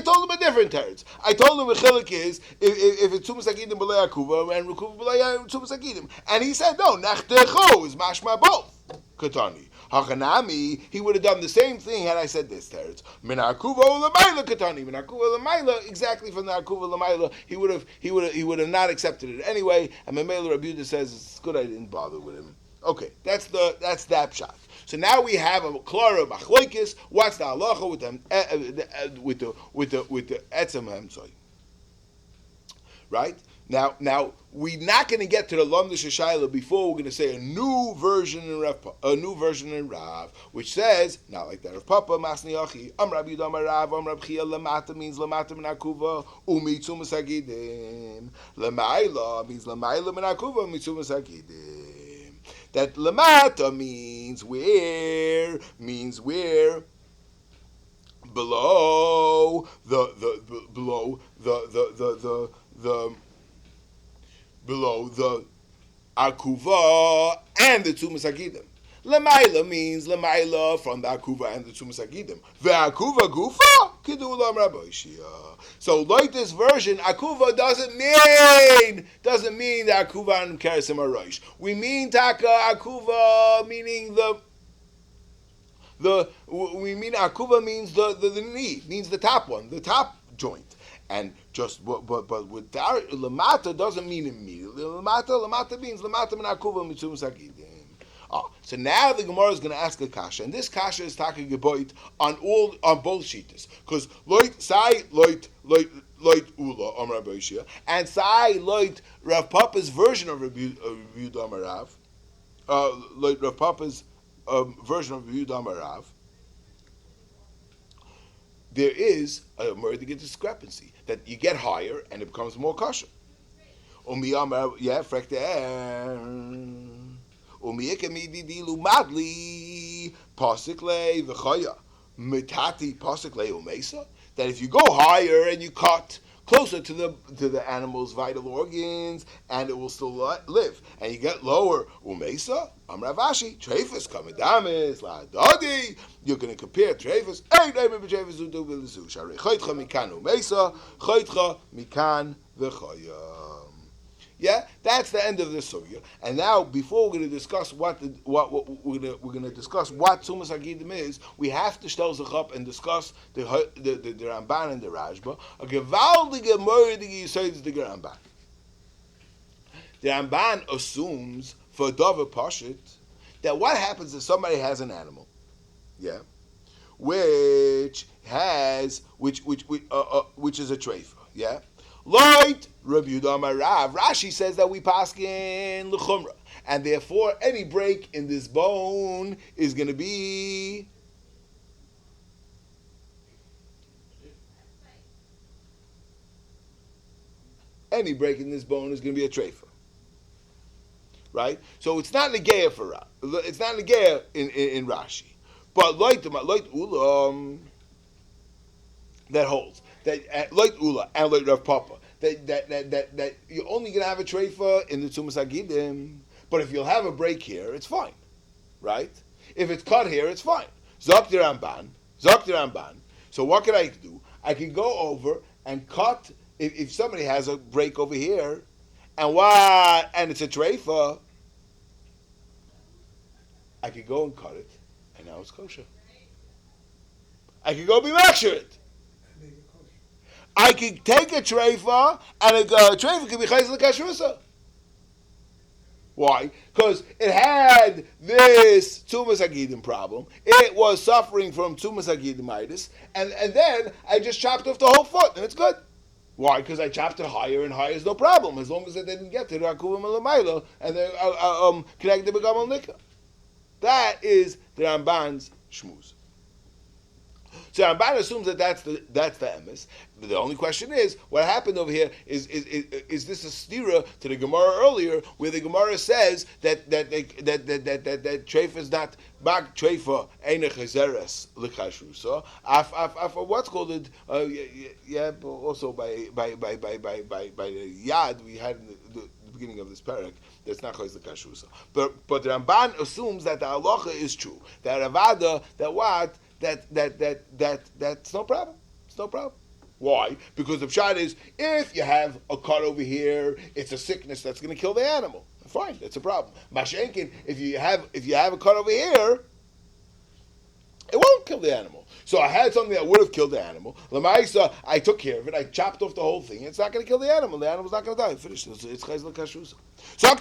told him a different teretz. I told him a chilik is, if it's Tumas Agidim B'lei Akuva, and Rukuv B'lei Tumas Agidim. And he said, no, Nechtechu is mashma both. Katani. Hachanami, he would have done the same thing had I said this teretz. Min akuva l'mayla katani. Min akuva l'mayla, exactly from the akuva l'mayla, he would have not accepted it anyway. And Memela Rabbi Yehuda says it's good I didn't bother with him. Okay, that's that shot. So now we have a clara machlokes. What's the halacha with them with the etzem hamsoy? Right? Now we're not going to get to the Lamdish Shayla before we're going to say a new version in Rav, which says not like that of Papa Masni Achi Amrab Yudam Rav Amrab Chia Lamata means Lamata min Akuva Umitzumas Hagidim. Lamaila means Lamaila min Akuva Umitzumas Hagidim. That Lamata means where below the akuva and the tumas hagidim. Lamaila means lamaila from the akuva and the tumas hagidim. The akuva gufa kidulam Rabbi Shia. So like this version, akuva doesn't mean the akuva and kerasim aroish. We mean taka akuva meaning we mean akuva means the knee, means the top one, the top joint. And just but with lamata doesn't mean immediately. Lamata means lamata min akuva mitzum sakidim. So now the Gemara is going to ask a kasha, and this kasha is talking geboit on both shitas, because loit ula Amar Rabbi and sai loit Rav Papa's version of Rabbi Yehuda Amar Rav, loit Rav Papa's version of Rabbi Yehuda Amar Rav. There is a murder discrepancy that you get higher and it becomes more kosher. That if you go higher and you cut closer to the animal's vital organs, and it will still live. And you get lower, umesa, amravashi, treifus, kamidamis, la dadi. You're going to compare treifus. Hey, neighbor, treifus udu bilizu. Shari chaytcha mikan umesa, chaytcha mikan v'chayam. Yeah, that's the end of this sugya. And now, before we're going to discuss we're going to discuss what Tumas Hagidim is, we have to shtel sich up and discuss the Ramban and the Rashba. A gewaltige moedige yisoid the Ramban. The Ramban assumes for Dover Pashit that what happens if somebody has an animal, yeah, which is a treifa, yeah. Light Rabbi Yehuda Amar Rav. Rashi says that we paskin l'chumra, and therefore any break in this bone is going to be a treifa, right? So it's not negeya for Rav. It's not negeya in Rashi, but light ulam that holds. That like Ula and like Rav Papa, that you're only gonna have a treifa in the Tumas Hagidim, but if you'll have a break here, it's fine, right? If it's cut here, it's fine. Zok the Ramban. So what can I do? I can go over and cut if somebody has a break over here, and it's a treifa. I could go and cut it, and now it's kosher. I could go be makshir it. I could take a treifa, and a treifa could be chayz l'kashrusa. Why? Because it had this tumas hagidim problem. It was suffering from tumas hagidimitis, and then I just chopped off the whole foot, and it's good. Why? Because I chopped it higher, and higher is no problem, as long as it didn't get to the akuvim alamayla and the connect the begamal nika. That is the Ramban's shmuz. So Ramban assumes that that's the emes. But the only question is, what happened over here is this a stira to the Gemara earlier, where the Gemara says that treifa is not bag treifa eine chezeres l'kashrusa. Af what's called it? But also by the yad we had in the beginning of this parak. That's not chez l'kashrusa. But the Ramban assumes that the halacha is true. That avada that's no problem. It's no problem. Why? Because the pshat is, if you have a cut over here, it's a sickness that's going to kill the animal. Fine, that's a problem. Mashenkin, if you have a cut over here, it won't kill the animal. So I had something that would have killed the animal. Lamaisa, I took care of it. I chopped off the whole thing. It's not going to kill the animal. The animal's not going to die. Finished. It's chayz l'kashusa. So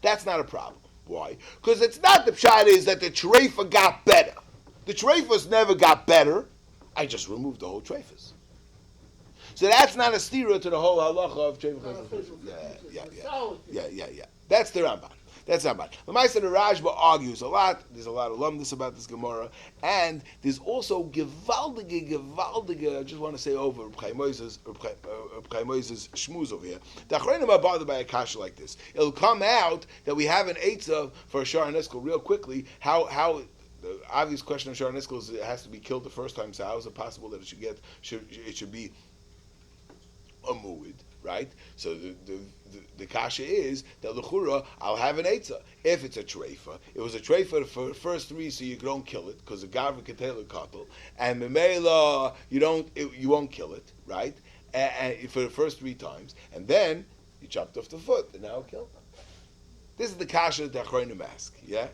that's not a problem. Why? Because it's not the pshat is that the treifa got better. The treifas never got better. I just removed the whole treifas. So that's not a stira to the whole halacha of treifas. Yeah. That's the Ramban. That's Ramban. The Maisa the Rajba argues a lot. There's a lot of lumdus about this Gemara, and there's also gewaldige. I just want to say over Reb Chaim Moses's shmuz over here. The Achronim are bothered by a kasha like this. It'll come out that we have an eitzah for a Shar Neskel real quickly. How the obvious question of Shar Neskel is it has to be killed the first time. So how is it possible that it should be a mu'id, right? So the kasha is that l'chura I'll have an eitzah if it's a treifa. It was a treifa for the first three, so you don't kill it because the gavra ketela katel, and memela you won't kill it, right? And for the first 3 times, and then you chopped off the foot, and now kill it. This is the kasha that the Achronim ask, yeah.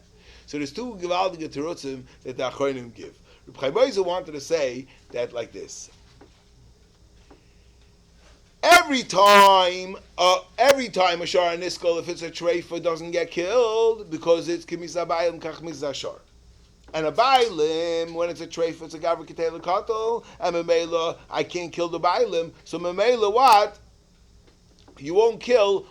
So there's 2 gewaldige terutzim that the Achronim give. Reb Chaim Moshe wanted to say that like this. Every time a shar niskel, if it's a treifa, doesn't get killed because it's kimisa bailim kach misa shar. And a bailim, when it's a treifa, it's a gavra ketela katel, and memela, I can't kill the bailim. So memela, what? You won't kill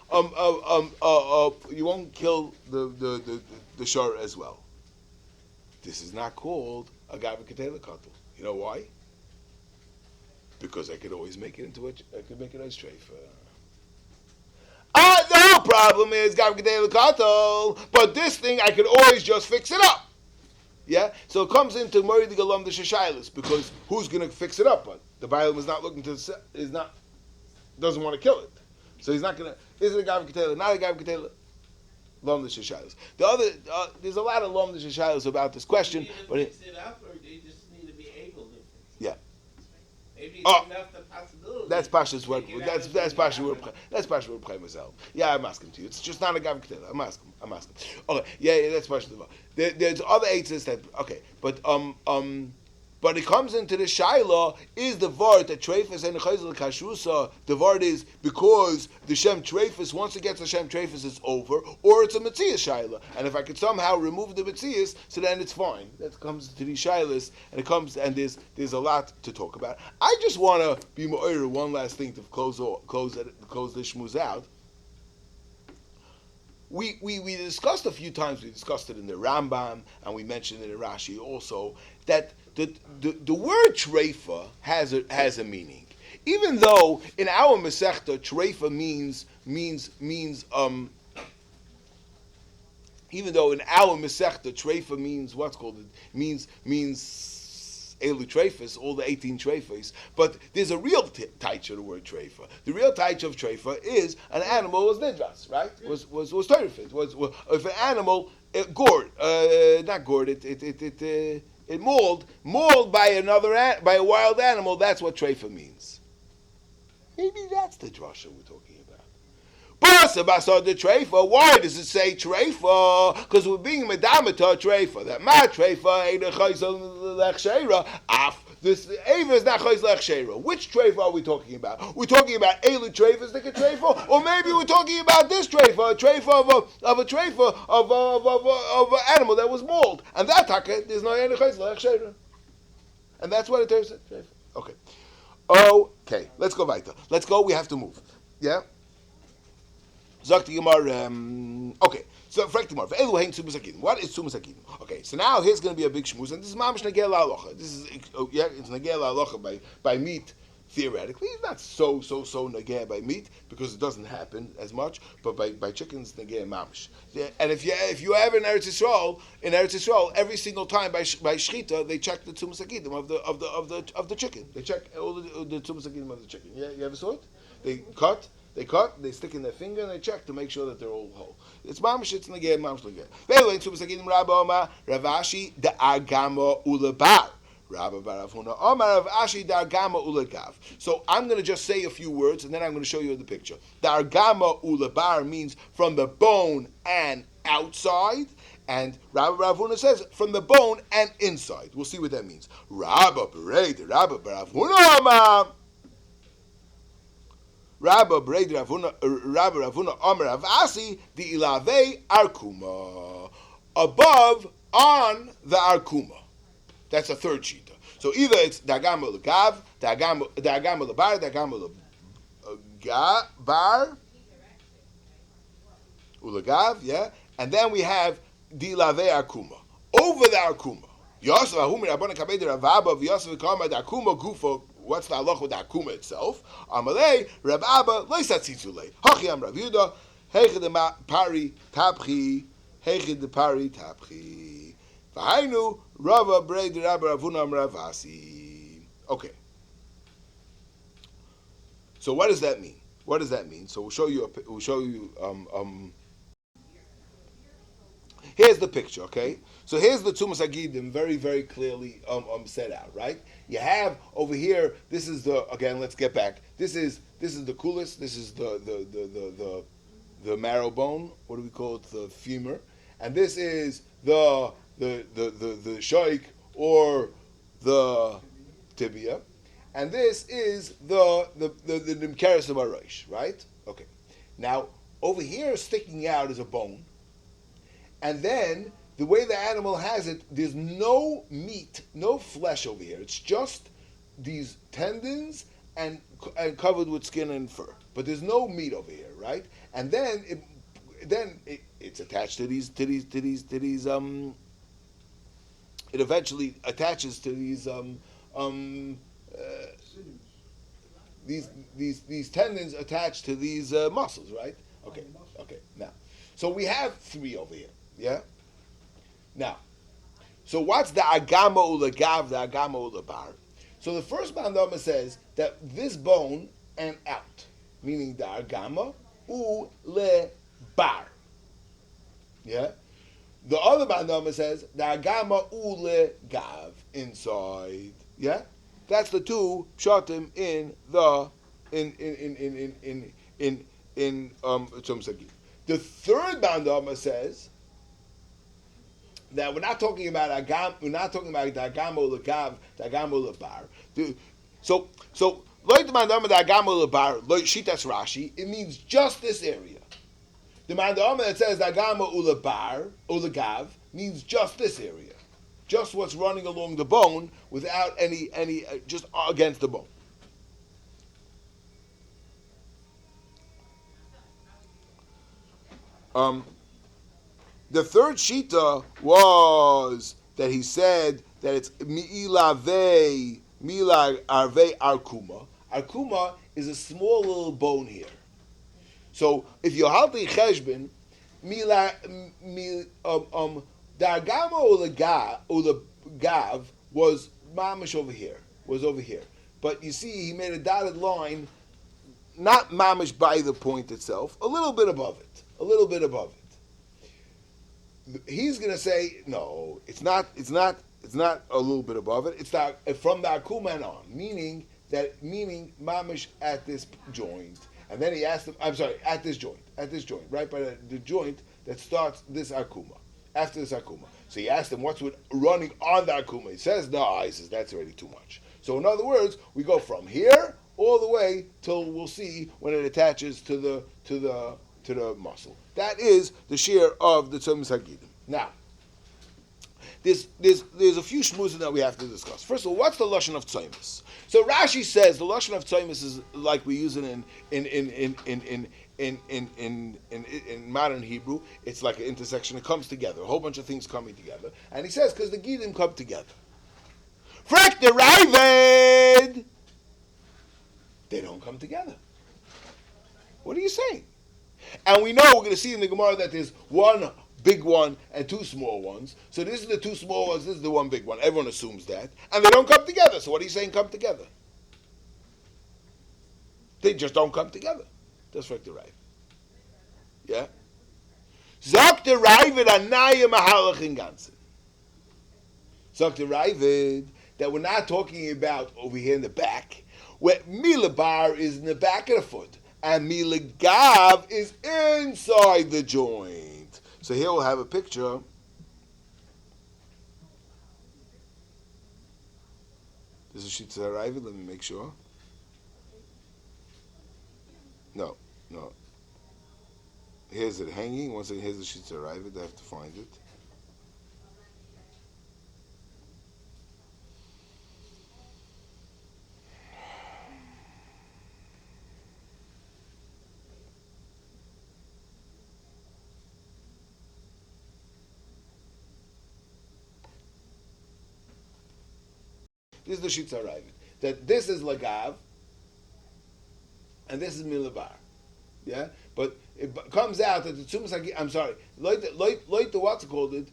you won't kill the shar as well. This is not called a gavra ketela katel. You know why? Because I could always make it into I could make it as treifa. The whole problem is gavra ketela katel, but this thing I could always just fix it up. Yeah, so it comes into Mori the Galam the Shashailis, because who's going to fix it up? But the Bailam is not looking to doesn't want to kill it, so he's not going to. Is it a gavra ketela? Not a gavra ketela. Lom the Shashailis. The other there's a lot of Lom the Shashailis about this question, but fix it up, or they just need to be able to. Yeah. Maybe it's enough the possibility. That's Pasha's word. That's Pasha's word. That's Pasha's word. Play myself. Yeah, I'm asking to you. It's just not a gavra ketela. I'm asking. Okay. Yeah. That's Pasha's word. There's other eitzes that. Okay, but it comes into the shaila is the vart that treifas and chayzel kashrusa. The vart is because the shem treifas, once it gets the shem treifas, it's over, or it's a metzias shaila. And if I could somehow remove the metzias, so then it's fine. That comes to these shailas, and it comes and there's a lot to talk about. I just want to be more one last thing to close the shmuz out. We discussed a few times. We discussed it in the Rambam, and we mentioned it in Rashi also that the word treifa has a meaning, even though in our Masechta treifa means even though in our Masechta treifa means what's called means Elu treifas, all the 18 treifas, but there's a real taich of the word treifa. The real taich of treifa is an animal was nidras, right? Was teirifit. Was if an animal gored, not gored, it mauled by by a wild animal. That's what treifa means. Maybe that's the drasha we're talking about. Basar the treifa. Why does it say treifa? Because we're being medamata treifa. That ma treifa ain't a chayzel lechsheira. This eva is not chayzel lechsheira. Which treifa are we talking about? We're talking about elu treifas like a treifa, or maybe we're talking about this treifa, a treifa of a treifa of an animal that was mauled, and that taka there's no ain't a chayzel lechsheira, and that's what it turns out. Treifa. Okay. Let's go weiter. Let's go. We have to move. Yeah. Zakti Gemara. Okay, so fragt Gemara. Ve'elu Tumas Hagidim. What is Tumas Hagidim? Okay, so now here's going to be a big shmuz, and this is mamish negel halacha. This is it's negel halacha by meat. Theoretically, it's not so negeh by meat because it doesn't happen as much, but by chickens negeh mamish. Yeah, and if you have in Eretz Yisrael, every single time by shchita they check the tumas hagidim of the chicken. They check all the tumas hagidim of the chicken. Yeah, you ever saw it? They cut, they stick in their finger and they check to make sure that they're all whole. It's mamish, it's negeh, mamish negeh. Ve'elu tumas hagidim Rabba Omar Ravashi da agamo ulebar. So I'm going to just say a few words and then I'm going to show you the picture. The argama ulabar means from the bone and outside, and Rabbi Ravuna says from the bone and inside. We'll see what that means. Rabbi Ravuna Amar Avasi the ilave arkuma, above on the arkuma. That's a third shita. So either it's dagam ulagav, dagam ulabar, dagam ulabar, ulagav, yeah, and then we have dilave arkuma over the arkuma. Yosef ahumir abana kabed Rababa v'Yosef kama the arkuma gufa. What's the halacha with the arkuma itself? Amalei Rababa loisatzitulei. Hachiam Rav Yehuda heichid the pari tapchi, heichid the pari tapchi. V'hainu Rava Brei de Rabbi Ravuna Ravasi. Okay. So what does that mean? What does that mean? So we'll show you. Here's the picture. Okay. So here's the Tumas Hagidim, very very clearly set out. Right. You have over here. This is the again. Let's get back. This is the coolest. This is the marrow bone. What do we call it? The femur. And this is the shaik or the tibia, and this is the nimkeres of arosh, right? Okay. Now over here, sticking out is a bone, and then the way the animal has it, there's no meat, no flesh over here. It's just these tendons and covered with skin and fur, but there's no meat over here, right? And then it's attached to these. It eventually attaches to these tendons attached to these muscles, right? Okay. Now, so we have three over here. Yeah. Now, so what's the agama ulagav, the agama ulabar? So the first bandama says that this bone and out, meaning the agama ulebar. Yeah. The other bandama says the agama ule gav inside. Yeah, that's the two pshatim in Tzum. The third bandama says that we're not talking about agam. We're not talking about the agama ule gav, the agama ule bar. So loy the bandama the agama ule bar loy shitas Rashi. It means just this area. The mandama that says dagama ulabar ulagav means just this area, just what's running along the bone without any just against the bone. The third shita was that he said that it's mila arve arkuma. Arkuma is a small little bone here. So if you halti cheshbon, the agama ulagav was mamish over here, But you see, he made a dotted line, not mamish by the point itself, a little bit above it. He's going to say, no, it's not a little bit above it. It's from the akuma and on, meaning mamish at this joint. And then he asked him, at this joint, right by the joint that starts this akuma, after this akuma. So he asked him, what's running on the akuma? He says, no, he says, that's already too much. So in other words, we go from here all the way till we'll see when it attaches to the muscle. That is the shear of the Tzum Hagidim. Now, there's a few shmuzim that we have to discuss. First of all, what's the lashon of tzaimus? So Rashi says the lashon of tzaimus is like we use it in modern Hebrew, it's like an intersection. It comes together, a whole bunch of things coming together. And he says, because the Gidim come together. Frak the Ravid, they don't come together. What are you saying? And we know we're going to see in the Gemara that there's one big one and two small ones. So this is the two small ones, this is the one big one. Everyone assumes that. And they don't come together. So what are you saying come together? They just don't come together. That's right, the right. Yeah? Zok the Ravid anaya mahalach in ganzen. Zok the Ravid that we're not talking about over here in the back, where milabar is in the back of the foot, and milagav is inside the joint. So here we'll have a picture. This is Shitza Ravid. Let me make sure. No. Here's it hanging. Once again, here's the Shitza Ravid. I have to find it. This is the Shitza Ravid. That this is Lagav, and this is Milabar. Yeah? But it comes out that the Tzumas Hagid, I'm sorry, Loit the what's it called it?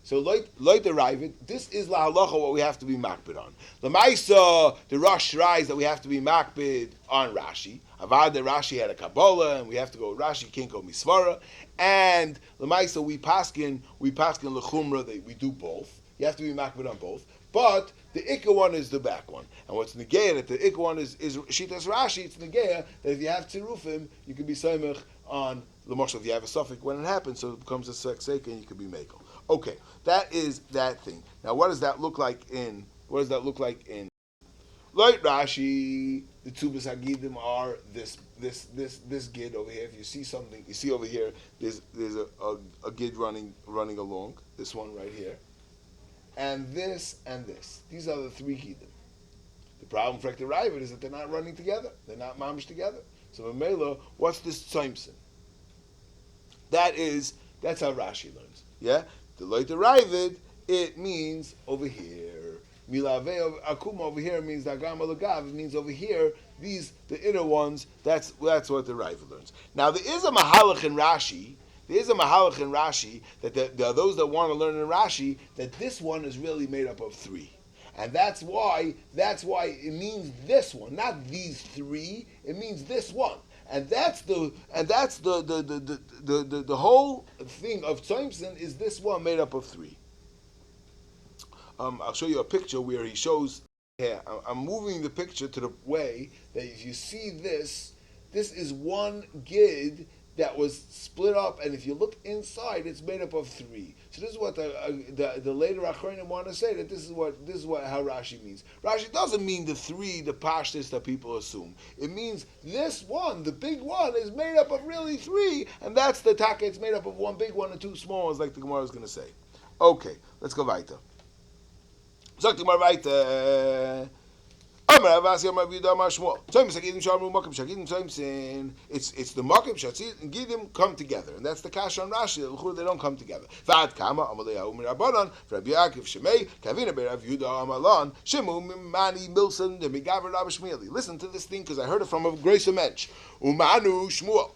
So Loit the Ravid, this is La Halacha what we have to be makbid on. The Maisa, the Rosh Rais that we have to be makbid on Rashi. Avad the Rashi had a Kabbalah, and we have to go Rashi, can't go Misvara. And the Maisa we paskin Lechumra, that we do both. You have to be makbid on both. But the Ikka one is the back one. And what's Negeya, that the Ikka one is Shitas Rashi, it's Negeya, that if you have Tzirufim, you can be Saimach on the Moshe, if you have a suffix when it happens, so it becomes a Sekseka and you can be Mako. Okay, that is that thing. Now what does that look like in Light Rashi? The Tubas Hagidim are this gid over here. If you see something, you see over here, there's a gid running along, this one right here. And this. These are the three Gidim. The problem for the Ravid is that they're not running together. They're not mamish together. So Mamela, what's this Tzimtzin? That's how Rashi learns. Yeah? The Loit the Ravid, it means over here. Milave Akuma over here means Dagam Lagav. It means over here, the inner ones, that's what the Ravid learns. Now there is a Mahalach in Rashi. That there are those that want to learn in Rashi that this one is really made up of three, and that's why it means this one, not these three. It means this one, and that's the whole thing of Tzimtzin is this one made up of three. I'll show you a picture where he shows. Here, I'm moving the picture to the way that if you see this is one gid that was split up, and if you look inside, it's made up of three. So this is what the later Achronim want to say, that this is what how Rashi means. Rashi doesn't mean the three, the pashtus that people assume. It means this one, the big one, is made up of really three, and that's the taka. It's made up of one big one and two small ones, like the Gemara is going to say. Okay, let's go weiter. Sagt die Gemara weiter. It's the Makim Shatzit and Gidim come together, and that's the Kasha on Rashi. They don't come together. Vad Kama Amalei Umirabanan for Rabbi Yaakov Shemei Kavina Berav Yuda Amalan Shemu Mani Milson the Migaver Rabbi Shmueli. Listen to this thing because I heard it from a Grace Mensch Umanu Shmuel.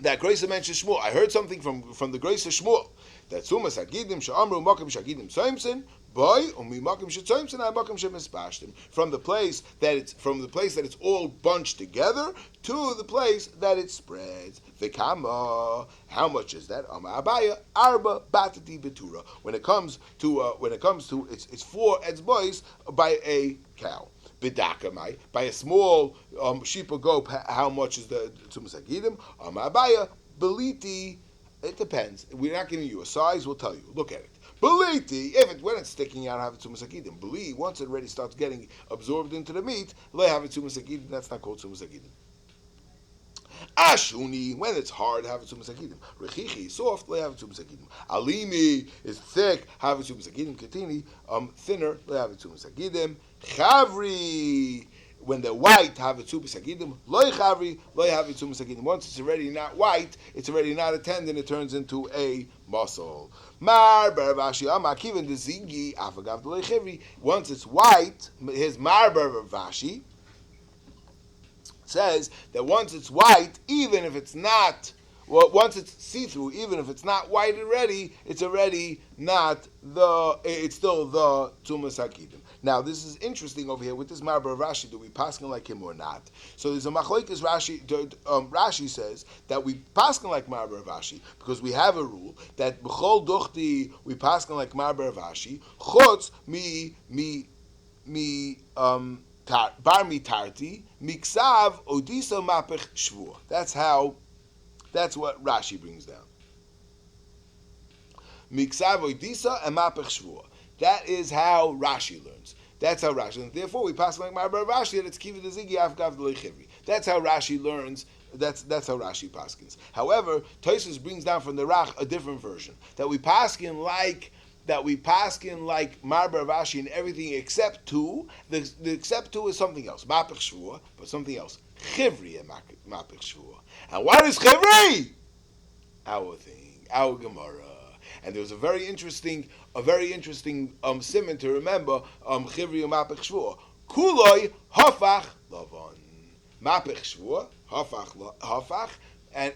That Grace Mensch is Shmuel. I heard something from the Grace of Shmuel that Sumas Hagidim Sha'amru Makim Shagidim Tzimtzin. From the place that it's all bunched together to the place that it spreads. V'kama, how much is that? Abaya arba batati betura. When it comes to it's 4 etzbois by a cow. Bidakamai, by a small sheep or goat. How much is the tumas hagidim? Abaya beliti. It depends. We're not giving you a size. We'll tell you. Look at it. Beliti, when it's sticking out, have it tumas hagidim. Beli, once it already starts getting absorbed into the meat, le have it tumas hagidim. That's not called tumas hagidim. Ashuni, when it's hard, have it tumas hagidim. Rechichi, soft, le have it tumas hagidim. Alimi is thick, have it tumas hagidim. Ketini, thinner, le have it tumas hagidim. Chavri, when they're white, have a tzumas hagidim. Loy chavri, loy have a tzumas hagidim. Once it's already not white, it's already not a tendon. It turns into a muscle. Mar bar Rashi amar kiven the zigi afagav loy chivri. Once it's white, his mar bar Rashi says that once it's white, even if it's not, well, once it's see-through, even if it's not white already, it's already not it's still the Tumas Hakidim. Now, this is interesting over here with this Marbar Rashi. Do we paskin like him or not? So there's a machlokes Rashi. Rashi says that we paskin like Marbar Rashi because we have a rule that b'chol duchti we paskin like Marbar Rashi. Chutz bar mitarti miksav odisa mapech shvua. That's what Rashi brings down. Miksav odisa and mapech shvua. That is how Rashi learns. That's how Rashi learns. Therefore, we pass like Marbar Rashi that it's kiva the zigi afgav the lechivri. That's how Rashi learns. That's how Rashi paskins. However, Tosfos brings down from the Rach a different version that we paskin like Marbar Rashi and everything except two. The except two is something else. Mapech shvua, but something else. Chivri and mapech shvua. And what is chivri? Our thing, our Gemara. And there was a very interesting simon to remember. Chivri and mapech shvua. Kuloi hafach lavan. Mapech shvua hafach and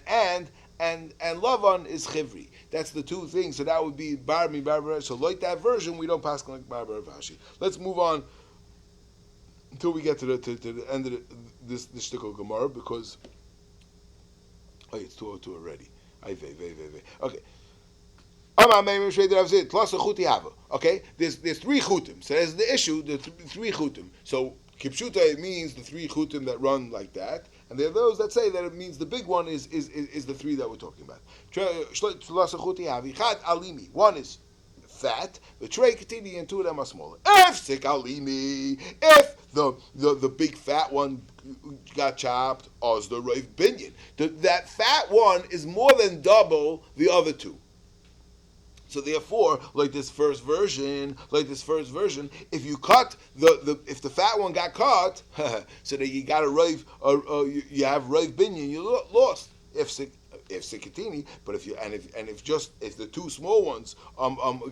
lavan is chivri. That's the two things. So that would be bar mi bar. So like that version, we don't pass like bar Rashi. Let's move on until we get to the end of this shtickle Gemara because it's 2:02 already. Okay. Okay, there's three chutim. So there's the issue, the three chutim. So kipshuta, it means the three chutim that run like that, and there are those that say that it means the big one is the three that we're talking about. One is fat, the trei katini, and two of them are smaller. If the big fat one got chopped, oz the roiv binyan. That fat one is more than double the other two. So therefore, like this first version, if you cut if the fat one got cut, so that you got a roiv, you have roiv binyan, you lost. If sikatini, but if the two small ones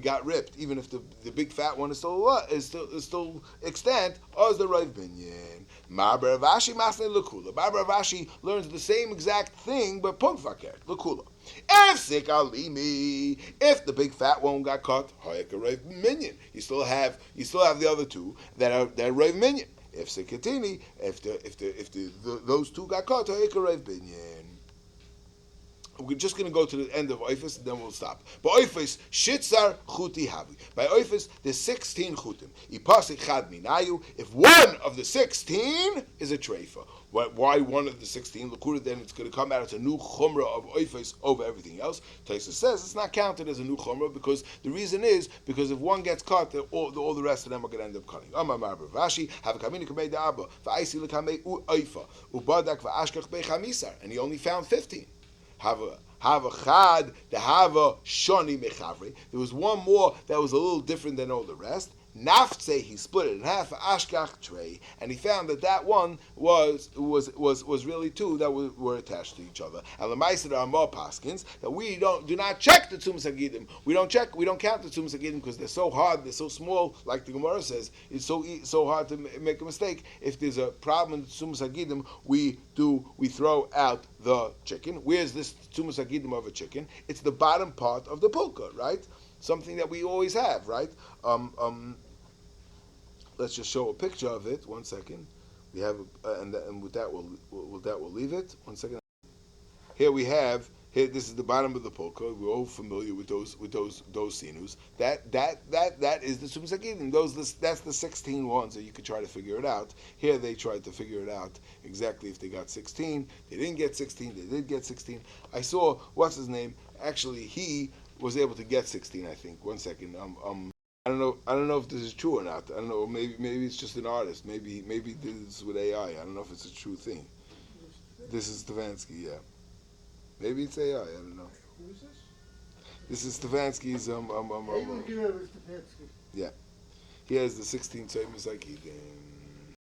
got ripped, even if the big fat one is still extant, as the roiv binyan. Marbar Rashi masne lekula. Marbar Rashi learns the same exact thing, but punkvaker lekula. If the big fat one got cut, minion. You still have the other two that are roiv minion. If sikatini, if those two got cut, roiv minion. We're just going to go to the end of Oifis and then we'll stop. But Oifis, Shitzar Chuti Havi. By Oifis, there's 16 Chutim. Ipasik Chad Minayu. If one of the 16 is a treifa. Why one of the 16? L'kura, then it's going to come out as a new chumrah of Oifis over everything else. Tosfos says it's not counted as a new chumrah because the reason is because if one gets cut, all the rest of them are going to end up cutting. Amar Marbar Rashi, have a kamini kamei da'aba, va'aisi l'kamei u'oifa, u'badak va'ashkach bechamisar. And he only found 15. Have a chad, the have a shoni mechavre. There was one more that was a little different than all the rest. Naftse, he split it in half, ashkach trey, and he found that one was really two that were attached to each other. And l'maisa there are more paskins that we do not check the tzumas hagidim. We don't count the tzumas hagidim because they're so hard, they're so small. Like the Gemara says, it's so hard to make a mistake. If there's a problem in the tzumas hagidim, we throw out the chicken. Where's this tzumas hagidim of a chicken? It's the bottom part of the pulka, right? Something that we always have, right? Let's just show a picture of it. 1 second. We have, and with that we'll leave it. 1 second. Here we have. Here, this is the bottom of the polka. We're all familiar with those sinus. That is the tzumas hagidim. That's the 16 ones that you could try to figure it out. Here they tried to figure it out exactly if they got 16. They didn't get 16. They did get 16. I saw what's his name. Actually, he was able to get 16. I think. 1 second. I don't know if this is true or not. I don't know. Maybe it's just an artist. Maybe this is with AI. I don't know if it's a true thing. This is Stefanski. Yeah. Maybe it's AI. I don't know. Who is this? This is Stefanski's. Yeah. He has the 16 tzumas hagidim.